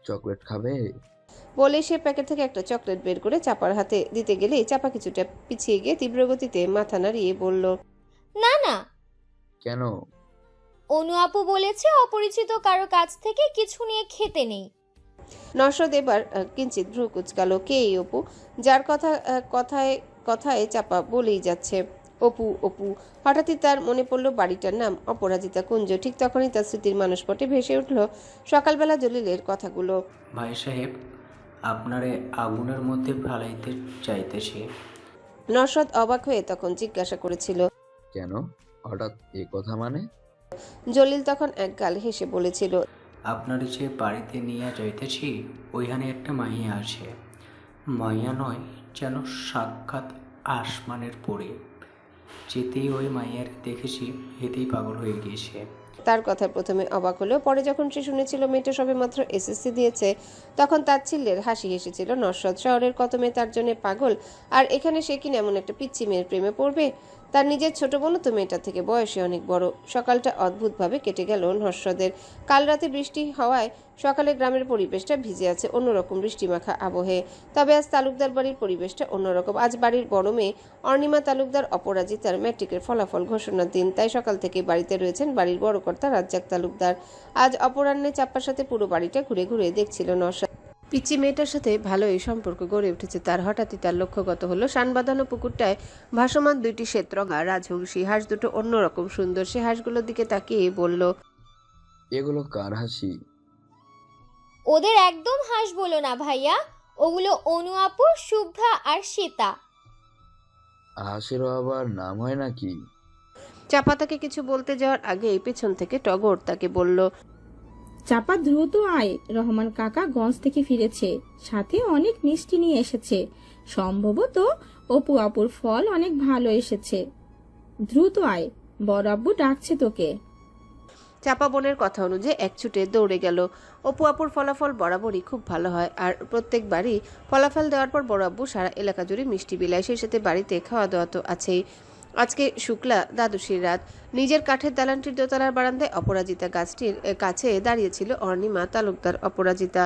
চকলেট খাবে? বলে সে প্যাকেট থেকে একটা চকলেট বের করে চাপার হাতে দিতে গেলে চাপা কিছুটা পিছিয়ে গিয়ে তীব্র গতিতে মাথা নাড়িয়ে বলল, না না। কেন? অনু আপু বলেছে অপরিচিত কারো কাছ থেকে কিছু নিয়ে খেতে নেই। নস্রত এবার কিঞ্চিত ভ্রু কুচকালো। কে এই অপু, যার কথায় কথায় চাপা বলেই যাচ্ছে অপু অপু। হঠাৎই তার মনে পড়ল বাড়িটার নাম অপরাজিতা কুঞ্জ। ঠিক তখনই তার স্মৃতির মানসপটে ভেসে উঠল সকালবেলা জলিলের কথাগুলো। ভাই সাহেব, আপনারে আগুনের মধ্যে ফালাইতে চাইতেছে। নস্রত অবাক হয়ে তখন জিজ্ঞাসা করেছিল, কেন হঠাৎ এ কথা? মানে? জলিল তখন একগাল হেসে বলেছিল, আপনার যে বাড়িতে নিয়ে যাইতেছি ওইখানে একটা মাইয়া আছে। মাইয়া নয়, যেন সাক্ষাৎ আসমানের পরে। যেতেই ওই মাইয়ার দেখেছি, এতেই পাগল হয়ে গিয়েছে। তার কথা প্রথমে অবাক হলেও পরে যখন সে শুনেছিল মেয়েটা সবেমাত্র এসএসসি দিয়েছে, তখন তাচ্ছিল্যের হাসি হেসেছিল নস্বৎ। শহরের কত মেয়ে তার জন্য পাগল, আর এখানে সে কিনা এমন একটা পিচ্চি মেয়ের প্রেমে পড়বে? তার নিজের ছোট বোনও তো মেয়েটা থেকে বয়সে অনেক বড়। সকালটা অদ্ভুতভাবে কেটে গেল নস্বদের। কাল রাতে বৃষ্টি হওয়ায় সকালে গ্রামের পরিবেশটা ভিজে আছে অন্যরকম বৃষ্টিমাখা আবহে। তবে আজ তালুকদার বাড়ির পরিবেশটা অন্যরকম। আজ বাড়ির বড় মেয়ে অর্ণিমা তালুকদার অপরাজিতার ম্যাট্রিকের ফলাফল ঘোষণার দিন, তাই সকাল থেকে বাড়িতে রয়েছেন বাড়ির বড় কর্তা রাজ্জাক তালুকদার। আজ অপরাহ্নে চাপ্পার সাথে পুরো বাড়িটা ঘুরে ঘুরে দেখছিল নওশাদ। পিচ্চি মেয়েটার সাথে ভালোই সম্পর্ক গড়ে উঠেছে তার। হঠাৎই তার লক্ষ্যগত হলো শান বাঁধানো পুকুরটায় ভাসমান দুইটি শ্বেতরঙা রাজহংসী হাঁস, দুটো অন্যরকম সুন্দর। সে হাঁসগুলোর দিকে তাকিয়ে বলল, এগুলো কার হাসি? ওদের একদম হাঁস বলো না ভাইয়া, ওগুলো অনু আপু, শুভ্রা আর শ্বেতা। হাসিরও আবার নাম হয় নাকি? চাপা তাকে কিছু বলতে যাওয়ার আগেই পেছন থেকে টগর তাকে বলল, চাপা দ্রুত আয়, রহমান কাকা গঞ্জ থেকে ফিরেছে, সাথে অনেক মিষ্টি নিয়ে এসেছে। সম্ভবত অপু আপুর ফল অনেক ভালো এসেছে। দ্রুত আয়, বড় আব্বু ডাকছে তোকে। চাপা বোনের কথা অনুযায়ী এক ছুটে দৌড়ে গেল। অপু আপুর ফলাফল বরাবরই খুব ভালো হয়, আর প্রত্যেকবারই ফলাফল দেওয়ার পর বড় আব্বু সারা এলাকা জুড়ে মিষ্টি বিলায়। সেই সাথে বাড়িতে খাওয়া দাওয়া তো আছেই। আজকে শুক্লা দ্বাদশীর রাত। নিজের কাঠের দালানটির দোতলার বারান্দায় অপরাজিতা গাছটির কাছে দাঁড়িয়েছিল অর্ণিমা তালুকদার। অপরাজিতা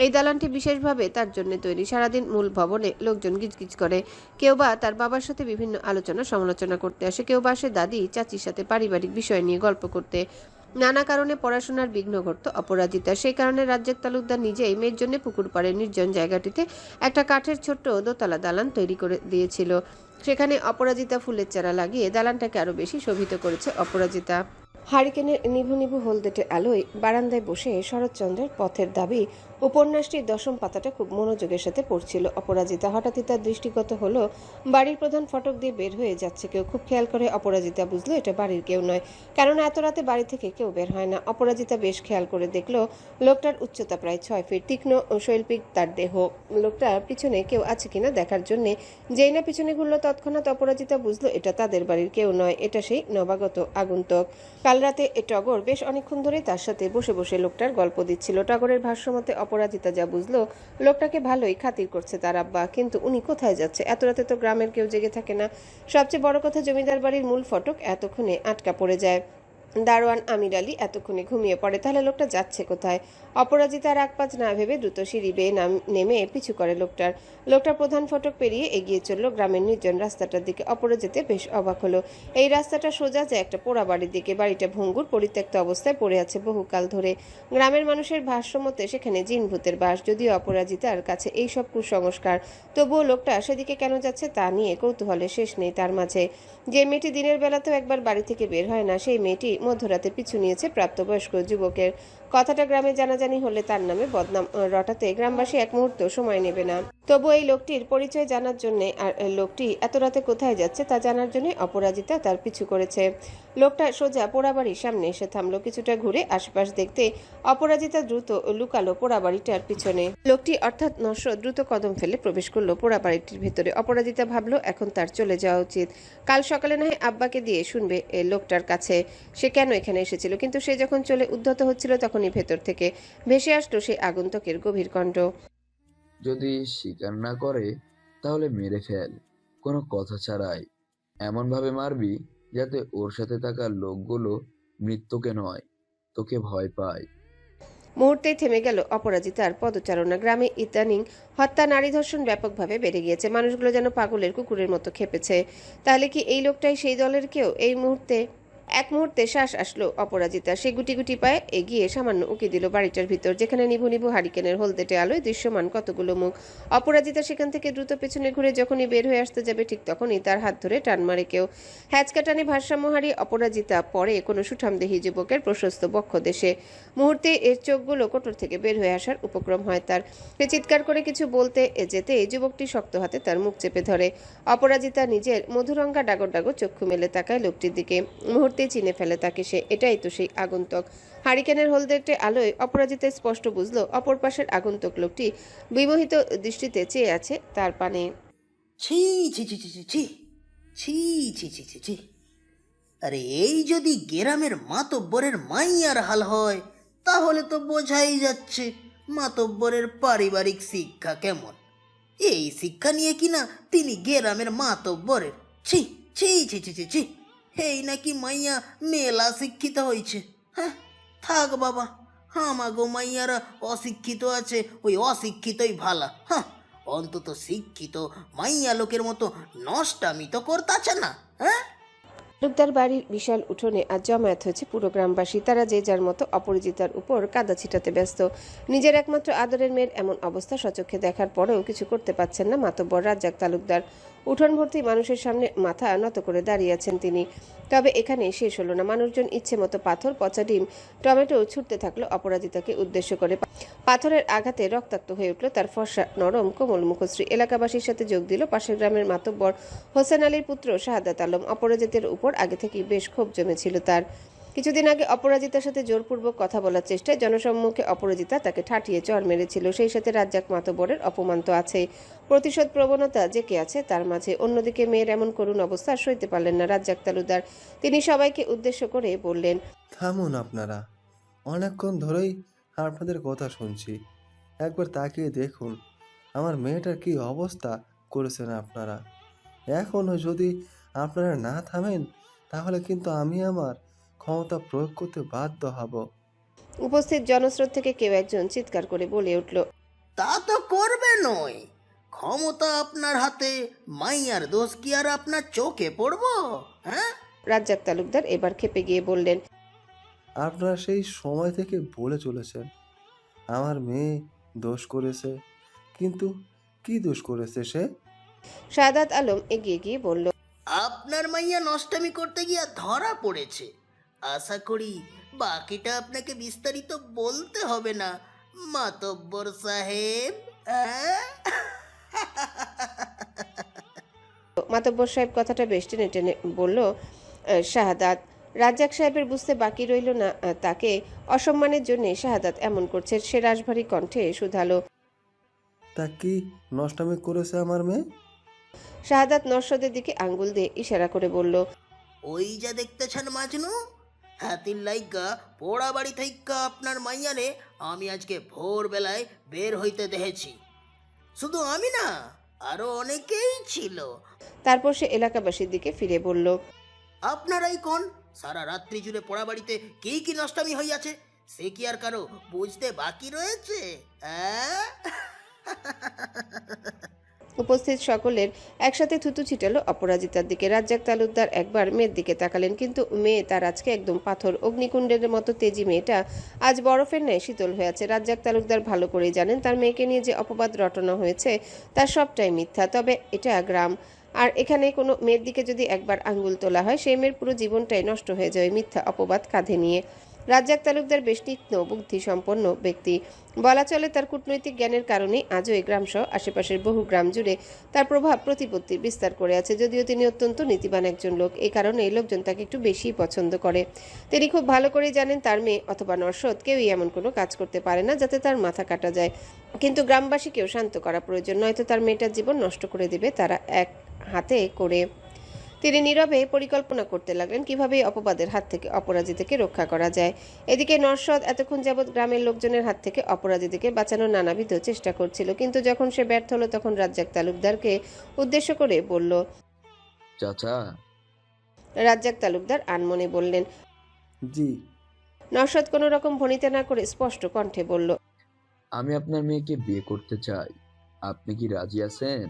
এই দালানটি বিশেষভাবে তার জন্য তৈরি। সারাদিন মূল ভবনে লোকজন গিজগিজ করে। কেউ বা তার বাবার সাথে বিভিন্ন আলোচনা সমালোচনা করতে আসে, কেউ বা আসে দাদি চাচির সাথে পারিবারিক বিষয় নিয়ে গল্প করতে। নানা কারণে পড়াশোনার বিঘ্ন ঘটত অপরাজিতা। সেই কারণে রাজ্জাক তালুকদার নিজেই মেয়ের জন্য পুকুর পাড়ে নির্জন জায়গাটিতে একটা কাঠের ছোট্ট দোতলা দালান তৈরি করে দিয়েছিল। সেখানে অপরাজিতা ফুলের চারা লাগিয়ে দালানটাকে আরো বেশি শোভিত করেছে অপরাজিতা। হারিকেনের নিভু নিভু হলদেটে আলোয় বারান্দায় বসে শরৎচন্দ্রের পথের দাবি উপন্যাসটির 10ম পাতাটা খুব মনোযোগের সাথে পড়ছিল অপরাজিতা। হঠাৎই তার দৃষ্টিগত হলো বাড়ির প্রধান ফটক দিয়ে বের হয়ে যাচ্ছে কেউ। খুব খেয়াল করে অপরাজিতা বুঝলো এটা বাড়ির কেউ নয়, কেননা এত রাতে বাড়ি থেকে কেউ বের হয় না। অপরাজিতা বেশ খেয়াল করে দেখলো লোকটার উচ্চতা প্রায় 6 ফিট, তীক্ষ্ণ ও শৈল্পিক তার দেহ। লোকটার পিছনে কেউ আছে কিনা দেখার জন্যে যেই না পিছনে ঘুরলো তৎক্ষণাৎ অপরাজিতা বুঝলো এটা তাদের বাড়ির কেউ নয়, এটা সেই নবাগত আগন্তুক। কাল রাতে টগর বেশ অনেকক্ষণ ধরে তার সাথে বসে বসে লোকটার গল্প দিচ্ছিল। টগরের ভাষ্যমতে অপরাজিতা যা বুঝলো লোকটাকে ভালোই খাতির করছে তার আব্বা। কিন্তু উনি কোথায় যাচ্ছে? এত রাতে তো গ্রামের কেউ জেগে থাকে না। সবচেয়ে বড় কথা, জমিদার বাড়ির মূল ফটক এতক্ষণে আটকা পড়ে যায়। দারোয়ান আমির আলী এতক্ষণে ঘুমিয়ে পড়ে। তাহলে লোকটা যাচ্ছে কোথায়? অপরাজিতা আর পাঁচ না ভেবে দ্রুত সিঁড়ি বেয়ে নেমে পিছু করে লোকটা প্রধান ফটক পেরিয়ে এগিয়ে চলল গ্রামের নির্জন রাস্তাটার দিকে। অপরাজিতা বেশ অবাক হলো। এই রাস্তাটা সোজা যায় একটা পোড়া বাড়ির দিকে। বাড়িটা ভঙ্গুর পরিত্যক্ত অবস্থায় পড়ে আছে বহুকাল ধরে। গ্রামের মানুষের ভাষ্যমতে সেখানে জিন ভূতের বাস। যদিও অপরাজিতার কাছে এইসব কুসংস্কার, তবুও লোকটা সেদিকে কেন যাচ্ছে তা নিয়ে কৌতূহলের শেষ নেই তার মাঝে। যে মেয়েটি দিনের বেলাতেও একবার বাড়ি থেকে বের হয় না, সেই মেয়েটি মধ্যরাতে পিছু নিয়েছে প্রাপ্তবয়স্ক যুবকের। কথাটা গ্রামে জানাজানি হলে তার নামে বদনাম রটাতে গ্রামবাসী এক মুহূর্ত সময় নেবে না। তবু এই লোকটির পরিচয় জানার জন্য আর লোকটি এত রাতে কোথায় যাচ্ছে তা জানার জন্য অপরাজিতা তার পিছু করেছে। লোকটা সোজা পোড়াবাড়ির সামনে এসে থামলো। কিছুটা ঘুরে আশপাশ দেখতে অপরাজিতা দ্রুত লুকালো পোড়াবাড়িটার পিছনে। লোকটি অর্থাৎ নস্বৎ দ্রুত কদম ফেলে প্রবেশ করলো পোড়াবাড়িটির ভেতরে। অপরাজিতা ভাবলো এখন তার চলে যাওয়া উচিত। কাল সকালে না হয় আব্বাকে দিয়ে শুনবে লোকটার কাছে সে কেন এখানে এসেছিল। কিন্তু সে যখন চলে উদ্ধত হচ্ছিল তখনই ভেতর থেকে ভেসে আসলো সেই আগন্তুকের গভীর কণ্ঠ। যদি স্বীকার না করে তাহলে মেরে ফেল, কোনো কথা ছাড়াই। এমন ভাবে মারবি যাতে ওর সাথে থাকা লোকগুলো মৃত্যুকে নয় তোকে ভয় পায়। মুহূর্তেই থেমে গেল অপরাজিতার পদচারণা। গ্রামে ইদানিং হত্যা, নারী ধর্ষণ ব্যাপকভাবে বেড়ে গিয়েছে। মানুষগুলো যেন পাগলের কুকুরের মতো খেপেছে। তাহলে কি এই লোকটাই সেই দলের কেউ? এক মুহূর্তে শ্বাস আসলো অপরাজিতা। সে গুটি গুটি পায়ে এগিয়ে সামান্য উকি দিল বাড়িটার ভিতর, যেখানে নিভু নিভু হারিকেনের হলদেটে আলোয় দৃশ্যমান কতগুলো মুখ। অপরাজিতা সেখান থেকে দ্রুত পেছনে ঘুরে যখনই বের হয়ে আসতে যাবে ঠিক তখনই তার হাত ধরে টান মারে কেউ। হ্যাচকা টানে ভারসাম্য হারিয়ে অপরাজিতা পরে কোনো সুঠামদেহী যুবকের প্রশস্ত বক্ষ দেশে। মুহূর্তে এর চোখগুলো কোটর থেকে বের হয়ে আসার উপক্রম হয় তার। সে চিৎকার করে কিছু বলতে যেতে যুবকটি শক্ত হাতে তার মুখ চেপে ধরে। অপরাজিতা নিজের মধুরঙ্গা ডাগর ডাগর চক্ষু মেলে তাকায় লোকটির দিকে। চিনে ফেলে তাকে সে। এটাই তো সেই আগন্তুক। হারিকেনের হলদেটে আলোয় অপরাজিতা স্পষ্ট বুঝলো অপর পাশের আগন্তুক লোকটি বিমোহিত দৃষ্টিতে চেয়ে আছে তার পানে। ছি ছি ছি ছি ছি ছি ছি ছি ছি ছি ছি। আরে এই যদি গ্রামের মাতব্বরের মাইয়ার হাল হয় তাহলে তো বোঝাই যাচ্ছে মাতব্বরের পারিবারিক শিক্ষা কেমন। এই শিক্ষা নিয়ে কিনা তিনি গ্রামের মাতব্বরের ছি ছি ছি ছি ছি ছি এই নাকি মাইয়া মেলা শিক্ষিত হয়েছে। হ্যাঁ থাক বাবা, হামাগো মাইয়ারা অশিক্ষিত আছে, ওই অশিক্ষিতই ভালা। হ্যাঁ অন্তত শিক্ষিত মাইয়া লোকের মতো নষ্টামি তো করতাছে না। হ্যাঁ তালুকদার বাড়ির বিশাল উঠোনে আজ জমায়েত হয়েছে পুরো গ্রামবাসী। তারা যে যার মতো অপরিচিতার উপর কাদা ছিটাতে ব্যস্ত। নিজের একমাত্র আদরের মেয়ের এমন অবস্থা সচক্ষে দেখার পরেও কিছু করতে পারছেন না মাতব্বর রাজ্জাক তালুকদার। উঠোন ভর্তি মানুষের সামনে মাথা নত করে দাঁড়িয়ে আছেন তিনি। তবে এখানে শেষ হলো না। মানুষজন ইচ্ছে মতো পাথর, পচা ডিম, টমেটো ছুটতে থাকলো অপরাজিতাকে উদ্দেশ্য করে। পাথরের আঘাতে রক্তাক্ত হয়ে উঠল তার ফর্সা নরম কোমল মুখশ্রী। এলাকাবাসীর সাথে যোগ দিল পাশের গ্রামের মাতব্বর হোসেন আলীর পুত্র শাহাদাত আলম। অপরাজিতের উপর আগে থেকেই বেশ ক্ষোভ জমেছিল তার। কিছুদিন আগে অপরাজিতার সাথে জোরপূর্বক কথা বলার চেষ্টায় জনসম্মুখে অপরাজিতা তাকে ঠাটিয়ে চড় মেরেছিল। সেই সাথে রাজ্জাক মাতব্বরের অপমান তো আছেই, প্রতিশোধ প্রবণতা জেঁকে আছে তার মাঝে। অন্যদিকে মেয়ের এমন করুণ অবস্থা সইতে পারলেন না রাজ্জাক তালুকদার। তিনি সবাইকে উদ্দেশ্য করে বললেন, থামুন আপনারা, অনেকক্ষণ ধরেই আপনাদের কথা শুনছি। একবার তাকিয়ে দেখুন আমার মেয়েটার কি অবস্থা করেছেন আপনারা। এখনও যদি আপনারা না থামেন তাহলে কিন্তু আমি আমার ক্ষমতা প্রয়োগ করতে বাধ্য হব। উপস্থিত জনস্রোত থেকে কেউ একজন চিৎকার করে বলে উঠল, তা তো করবে নয়, ক্ষমতা আপনার হাতে, মাইয়ার দোষ কি আর আপনার চোখে পড়বো? হ্যাঁ রাজ্জাক তালুকদার এবার খেপে গিয়ে বললেন, আপনারা সেই সময় থেকে বলে চলেছেন আমার মেয়ে দোষ করেছে, কিন্তু কি দোষ করেছে সে? শাহাদাত আলম এগিয়ে গিয়ে বলল, আপনার মাইয়া নষ্টামি করতে গিয়ে ধরা পড়েছে। আশা করি বাকিটা আপনাকে বিস্তারিত বলতে হবে না মাতব্বর সাহেব। মাতব্বর সাহেব কথাটা বেশ টেনে টেনে বলল শাহাদাত। রাজ্জাক সাহেবের বুঝতে বাকি রইল না তাকে অসম্মানের জন্য শাহাদাত এমন করছে। সে রাশভারী কণ্ঠে শুধালো, তা কি নষ্টামি করেছে আমার মেয়ে? শাহাদাত নরসদের দিকে আঙ্গুল দিয়ে ইশারা করে বলল, ওই যা দেখতেছেন মাজনু, হাতির লাইগা পোড়া বাড়ি থাইকা আপনার মাইয়ারে আমি আজকে ভোরবেলায় বের হইতে দেখেছি। শুধু আমি না, আরো অনেকেই ছিল। তারপর সে এলাকাবাসীর দিকে ফিরে বলল, আপনারাই কোন সারা রাত্রি জুড়ে পোড়া বাড়িতে কি কি নষ্টামি হইয়াছে সে কি আর কারো বুঝতে বাকি রয়েছে? উপস্থিত সকলের একসাথে থুতু ছিটালো অপরাজিতার দিকে। রাজ্জাক তালুকদার একবার মেয়ের দিকে তাকালেন, কিন্তু মেয়ে তার আজকে একদম পাথর, অগ্নিকুণ্ডের মতো তেজি মেয়েটা আজ বরফের ন্যায় শীতল হয়ে আছে। রাজ্জাক তালুকদার ভালো করেই জানেন তার মেয়েকে নিয়ে যে অপবাদ রটনা হয়েছে তার সবটাই মিথ্যা। তবে এটা গ্রাম, আর এখানে কোনো মেয়ের দিকে যদি একবার আঙ্গুল তোলা হয় সেই মেয়ের পুরো জীবনটাই নষ্ট হয়ে যায় মিথ্যা অপবাদ কাঁধে নিয়ে। রাজ্জাক তালুকদার বেশ তীক্ষ্ণ বুদ্ধি সম্পন্ন ব্যক্তি। বলা চলে তার কূটনৈতিক জ্ঞানের কারণেই আজও এই গ্রামসহ আশেপাশের বহু গ্রাম জুড়ে তার প্রভাব প্রতিপত্তির বিস্তার করে আছে। যদিও তিনি অত্যন্ত নীতিবান একজন লোক, এই কারণে এই লোকজন তাকে একটু বেশি পছন্দ করে। তিনি খুব ভালো করেই জানেন তার মেয়ে অথবা নরসদ কেউই এমন কোনো কাজ করতে পারে না যাতে তার মাথা কাটা যায়। কিন্তু গ্রামবাসীকেও শান্ত করা প্রয়োজন, নয়তো তার মেয়েটার জীবন নষ্ট করে দেবে তারা এক হাতে করে। তিনি নীরবে পরিকল্পনা করতে লাগলেন কিভাবে অপবাদের হাত থেকে অপরাজিতাকে রক্ষা করা যায়। এদিকে নরসদ এতক্ষণ যাবৎ গ্রামের লোকজনের হাত থেকে অপরাজিতাকে বাঁচানোর নানাবিধ চেষ্টা করছিল, কিন্তু যখন সে ব্যর্থ হলো তখন রাজ্জাক তালুকদারকে উদ্দেশ্য করে বলল, চাচা। রাজ্জাক তালুকদার আনমনে বললেন, জি। নরসদ কোনো রকম ভনিতা না করে স্পষ্ট কণ্ঠে বলল, আমি আপনার মেয়েকে বিয়ে করতে চাই, আপনি কি রাজি আছেন?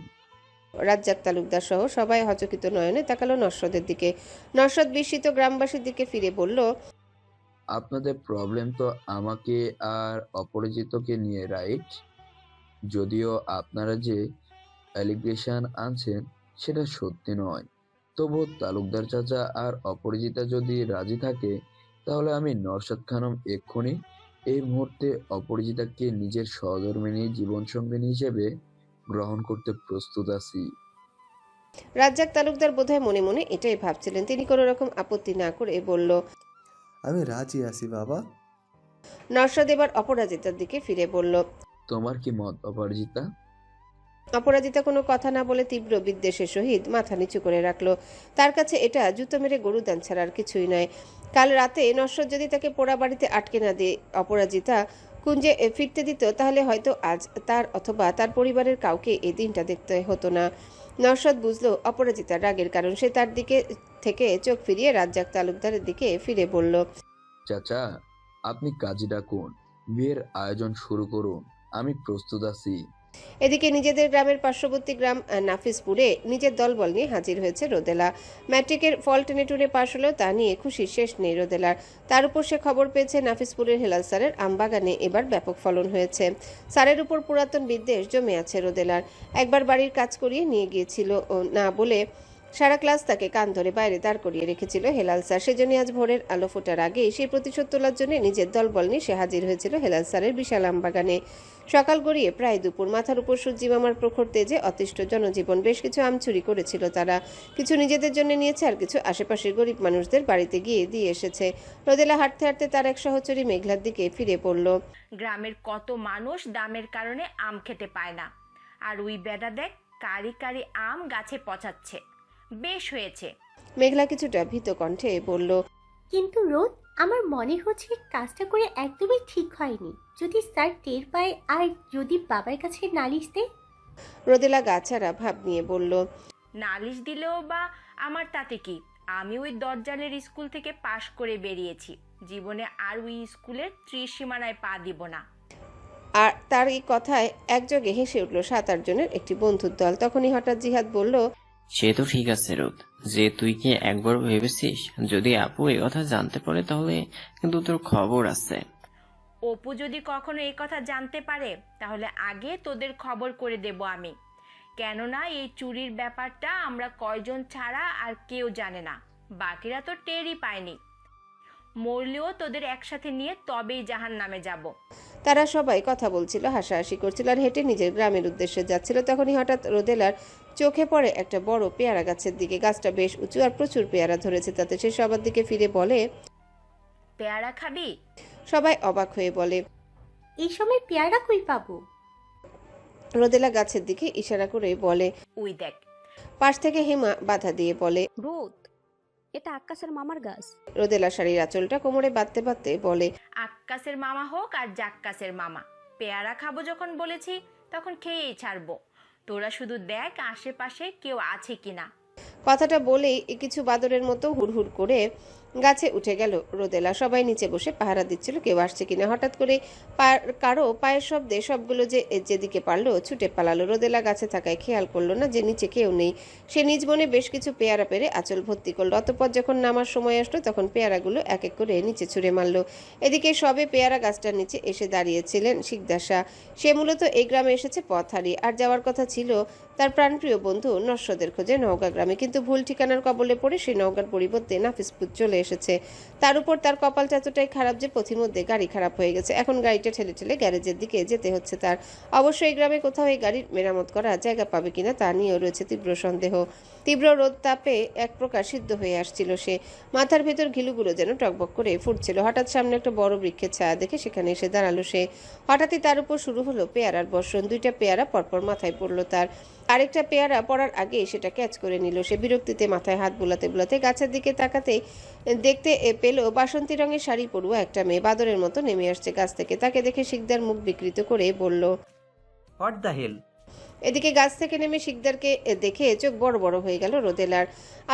রাজ্জাক তালুকদার সহ সবাই হচকিত নয়নে তাকালো নরসদের দিকে। নরসদ বিস্মিত গ্রামবাসীর দিকে ফিরে বলল, আপনাদের প্রবলেম তো আমাকে আর অপরিচিতকে নিয়ে, রাইট? যদিও আপনারা যে অ্যালিগেশন আনছেন সেটা সত্যি নয়, তবু তালুকদার চাচা আর অপরিচিতা যদি রাজি থাকে তাহলে আমি নরসদ খানম এক্ষুনি এই মুহূর্তে অপরিচিতাকে নিজের সহধর্মিণী জীবনসঙ্গিনী হিসেবে গ্রহণ করতে প্রস্তুত আছি। রাজ্জাক তালুকদার বোধহয় মনে মনে এটাই ভাবছিলেন। তিনি কোনো রকম আপত্তি না করে বলল, আমি রাজি আছি বাবা। নরসদ এবার অপরাজিতার দিকে ফিরে বলল, তোমার কি মত অপরাজিতা? অপরাজিতা কোনো কথা না বলে তীব্র বিদ্বেষের সহিত মাথা নিচু করে রাখলো। তার কাছে এটা জুতো মেরে গরুদান ছাড়া আর কিছুই নয়। কাল রাতে নশ্বর যদি তাকে পোড়া বাড়িতে আটকে না দিয়ে অপরাজিতা কুঞ্জে ফিরতে দিত, তাহলে হয়তো আজ তার অথবা তার পরিবারের কাউকে এই দিনটা দেখতে হতো না। নওশাদ বুঝলো অপরাজিতার রাগের কারণ। সে তার দিকে থেকে চোখ ফিরিয়ে রাজ্জাক তালুকদারের দিকে ফিরে বলল, চাচা, আপনি কাজী ডাকুন, বিয়ের আয়োজন শুরু করুন, আমি প্রস্তুত আছি। এদিকে নিজেদের গ্রামের পার্শ্ববর্তী গ্রাম নাফিসপুরে নিজের দলবল নিয়ে হাজির হয়েছে রোদেলা। ম্যাট্রিকের ফল টেনে টুনে পাশ হলেও তা নিয়ে খুশির শেষ নেই রোদেলার। তার উপর সে খবর পেয়েছে নাফিসপুরের হেলাল স্যারের আমবাগানে এবার ব্যাপক ফলন হয়েছে। স্যারের উপর পুরাতন বিদ্বেষ জমে আছে রোদেলার। একবার বাড়ির কাজ করিয়ে নিয়ে গিয়েছিল না বলে সারা ক্লাস তাকে কান ধরে বাইরে দাঁড় করিয়ে রেখেছিল হেলাল স্যার। সেজন্য আজ ভোরের আলো ফোটার আগে সেই প্রতিশোধ তোলার জন্য নিজের দলবল নিয়ে সে হাজির হয়েছিল হেলাল স্যারের বিশাল আমবাগানে। সকাল গড়িয়ে প্রায় দুপুর। মাথার উপর সূর্যি মামার প্রখর তেজে অতিষ্ঠ জনজীবন। বেশ কিছু আম চুরি করেছিল তারা, কিছু নিজেদের জন্য নিয়েছে আর কিছু আশেপাশের গরিব মানুষদের বাড়িতে গিয়ে দিয়ে এসেছে। রোদেলা হাঁটতে হাঁটতে তার এক সহচরী মেঘলার দিকে ফিরে পড়ল। গ্রামের কত মানুষ দামের কারণে আম খেতে পায় না, আর ওই বেটা দেখ কারি কারি আম গাছে পচাচ্ছে। বেশ হয়েছে। মেঘলা কিছুটা ভীত কণ্ঠে বলল, কিন্তু রোদ, আমার মনে হচ্ছে কাজটা করে একদমই ঠিক হয়নি। যদি স্যার টের পায় আর যদি বাবার কাছে নালিশ দেয়। রোদেলা গাছাড়া ভাব নিয়ে বলল, নালিশ দিলেও বা আমার তাতে কি? আমি ওই দজ্জালের স্কুল থেকে পাশ করে বেরিয়েছি, জীবনে আর ওই স্কুলের ত্রিসীমানায় পা দিব না। আর তার এই কথায় একযোগে হেসে উঠল 7-8 জনের একটি বন্ধুর দল। তখনই হঠাৎ জিহাদ বলল, সে তো ঠিক আছে রোদ, যে তুই কি একবার ভেবেছিস যদি আপু এই কথা জানতে পারে তাহলে কিন্তু তোর খবর আছে। অপু যদি কখনো এই কথা জানতে পারে তাহলে আগে তোদের খবর করে দেব আমি। কেননা এই চুরির ব্যাপারটা আমরা কয়জন ছাড়া আর কেউ জানে না, বাকিরা তো টেরই পায়নি। মরলেও তোদের একসাথে নিয়ে তবেই জাহান্নামে যাব। তারা সবাই কথা বলছিল, হাসাহাসি করছিল আর হেঁটে নিজের গ্রামের উদ্দেশ্যে যাচ্ছিল। তখনই হঠাৎ রোদেলার চোখে পড়ে একটা বড় পেয়ারা গাছের দিকে। গাছটা বেশ উঁচু আর প্রচুর পেয়ারা ধরেছে তাতে। সে সবার দিকে ফিরে বলে, পেয়ারা খাবি? সবাই অবাক হয়ে বলে, এই সময় পেয়ারা কই পাবো? রোদেলা গাছের দিকে ইশারা করে বলে, ওই দেখ। পাশ থেকে হেমা বাধা দিয়ে বলে, রোদ, এটা আক্কাসের মামার গাছ। রোদেলা শাড়ির আঁচলটা কোমরে বাঁধতে বাঁধতে বলে, আক্কাসের মামা হোক আর জাক্কাসের মামা, পেয়ারা খাবো যখন বলেছি তখন খেয়েই ছাড়বো। তোরা শুধু দেখ আশেপাশে কেউ আছে কিনা। কথাটা বলেই কিছু বাদরের মতো হুড়হুড় করে গাছে উঠে গেল রোদেলা। সবাই নিচে বসে পাহারা দিচ্ছিল কেউ আসছে কিনা। হঠাৎ করে কারো পায়ের শব্দে সবগুলো যেদিকে পারলো ছুটে পালালো। রোদেলা গাছে থাকায় খেয়াল করলো না যে নিচে কেউ নেই। সে নিজ মনে বেশ কিছু পেয়ারা পেরে আঁচল ভর্তি করলো। অতঃপর যখন নামার সময় আসলো তখন পেয়ারাগুলো এক এক করে নিচে ছুঁড়ে মারলো। এদিকে সবে পেয়ারা গাছটার নিচে এসে দাঁড়িয়েছিলেন শিকদাসা। সে মূলত এই গ্রামে এসেছে পথ হারিয়ে, আর যাওয়ার কথা ছিল তার প্রাণপ্রিয় বন্ধু নস্যদের খোঁজে নওগাঁ গ্রামে। কিন্তু ভুল ঠিকানার কবলে পড়ে সেই নওগাঁর পরিবর্তে নাফিসপুর চলে এসেছে। তার উপর তার কপালটা এতটাই খারাপ যে পথিমধ্যে গাড়ি খারাপ হয়ে গেছে। এখন গাড়িটা ঠেলে ঠেলে গ্যারেজের দিকে যেতে হচ্ছে তার। অবশ্য এই গ্রামে কোথাও এই গাড়ির মেরামত করা জায়গা পাবে কিনা তা নিয়েও রয়েছে তীব্র সন্দেহ। তীব্র রোদ তাপে এক প্রকার সিদ্ধ হয়ে আসছিল সে। মাথার ভেতর ঘিলুগুলো যেন টকবক করে ফুটছিল। হঠাৎ সামনে একটা বড় বৃক্ষের ছায়া দেখে সেখানে এসে দাঁড়ালো সে। হঠাৎই তার উপর শুরু হলো পেয়ারার বর্ষণ। 2টা পেয়ারা পরপর মাথায় পড়লো তার। আরেকটা পেয়ারা পড়ার আগে সেটা ক্যাচ করে নিল সে। বিরক্তিতে মাথায় হাত বুলাতে বুলাতে গাছের দিকে তাকাতেই দেখতে পেল বাসন্তী রঙের শাড়ি পরুয়া একটা মেয়ে বাদরের মতো নেমে আসছে গাছ থেকে। তাকে দেখে শিকদার মুখ বিকৃত করে বলল, হোয়াট দ্য হেল। এদিকে গাছ থেকে নেমে শিকদারকে দেখে চোখ বড় বড় হয়ে গেল রোদেলার।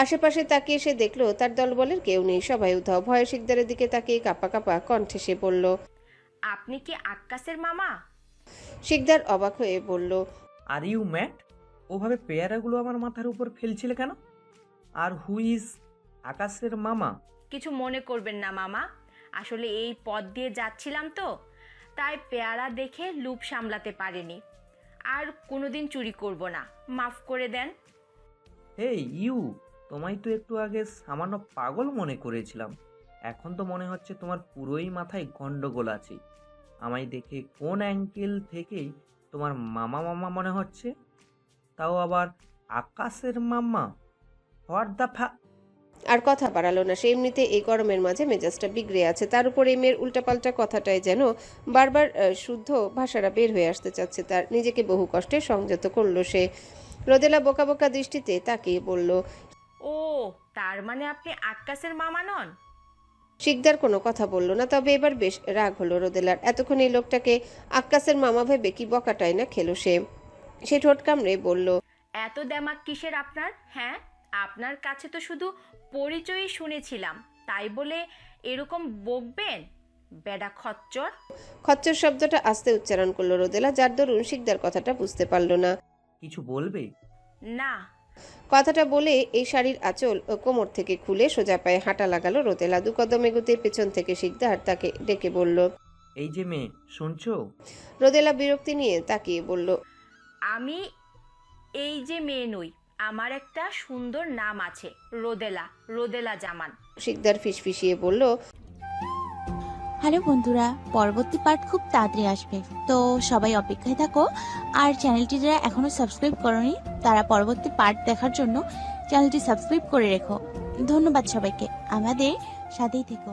আশেপাশে তাকিয়ে সে দেখলো তার দলবলের কেউ নেই, সবাই উধাও। ভয়ে শিকদারের দিকে তাকিয়ে কাঁপা কাঁপা কণ্ঠে সে বলল, আপনি কি আক্কাসের মামা? শিকদার অবাক হয়ে বলল, আর ইউ ম্যাট? ওভাবে পেয়ারাগুলো আমার মাথার উপর ফেলছিলে কেন? আর হু ইজ আকাশের মামা? কিছু মনে করবেন না মামা, আসলে এই পথ দিয়ে যাচ্ছিলাম তো, তাই পেয়ারা দেখে লুপ সামলাতে পারিনি। আর কোনোদিন চুরি করব না, মাফ করে দেন। এই ইউ, তোমায় তো একটু আগে সামান্য পাগল মনে করেছিলাম, এখন তো মনে হচ্ছে তোমার পুরোই মাথায় গন্ডগোল আছে। আমায় দেখে কোন অ্যাঙ্গেল থেকেই তোমার মামা মামা মনে হচ্ছে, তাও আবার আকাশের মামা। হোয়াট দ্য আর কথা বাড়ালো না। সে এমনিতে এই গরমের মাঝে মেজাজটা বিগড়ে আছে, তার উপর এই মেয়ের উল্টাপাল্টা কথাটায় যেন বারবার শুদ্ধ ভাষাটা বের হয়ে আসতে চাচ্ছে তার। নিজেকে বহু কষ্টে সংযত করলো সে। রোদেলা বোকা বোকা দৃষ্টিতে তাকিয়ে বলল, ও তার মানে আপনি আক্কাসের মামা নন? শিকদার কোনো কথা বলল না, তবে এবার বেশ রাগ হলো রোদেলার। এতক্ষণ এই লোকটাকে আক্কাসের মামা ভেবে কি বকাটাই না খেলো সে। সে ঠোঁট কামড়ে বলল, এত দেমাক কিসের আপনার? হ্যাঁ, আপনার কাছে তো শুধু পরিচয়ই শুনেছিলাম, তাই বলে এরকম বকবেন? বেডা খচ্চর। খচ্চর শব্দটা আস্তে উচ্চারণ করলো রোদেলা, যার দরুন শিকদার কথাটা বুঝতে পারলো না। কিছু বলবে? না। কথাটা বলে এই শাড়ির আঁচল কোমর থেকে খুলে সোজা পায়ে হাঁটা লাগালো রোদেলা। দু কদম এগুতে পেছন থেকে শিকদার তাকে ডেকে বলল, এই যে মেয়ে, শুনছো? রোদেলা বিরক্তি নিয়ে তাকিয়ে বলল, আমি এই যে মেয়ে নই, আমার একটা সুন্দর নাম আছে, রোদেলা, রোদেলা জামান। শিকদার ফিসফিসিয়ে বলল, হ্যালো বন্ধুরা, পরবর্তী পার্ট খুব তাড়াতাড়ি আসবে, তো সবাই অপেক্ষায় থাকো। আর চ্যানেলটি যারা এখনো সাবস্ক্রাইব করোনি তারা পরবর্তী পার্ট দেখার জন্য চ্যানেলটি সাবস্ক্রাইব করে রেখো। ধন্যবাদ সবাইকে, আমাদের সাথেই থেকো।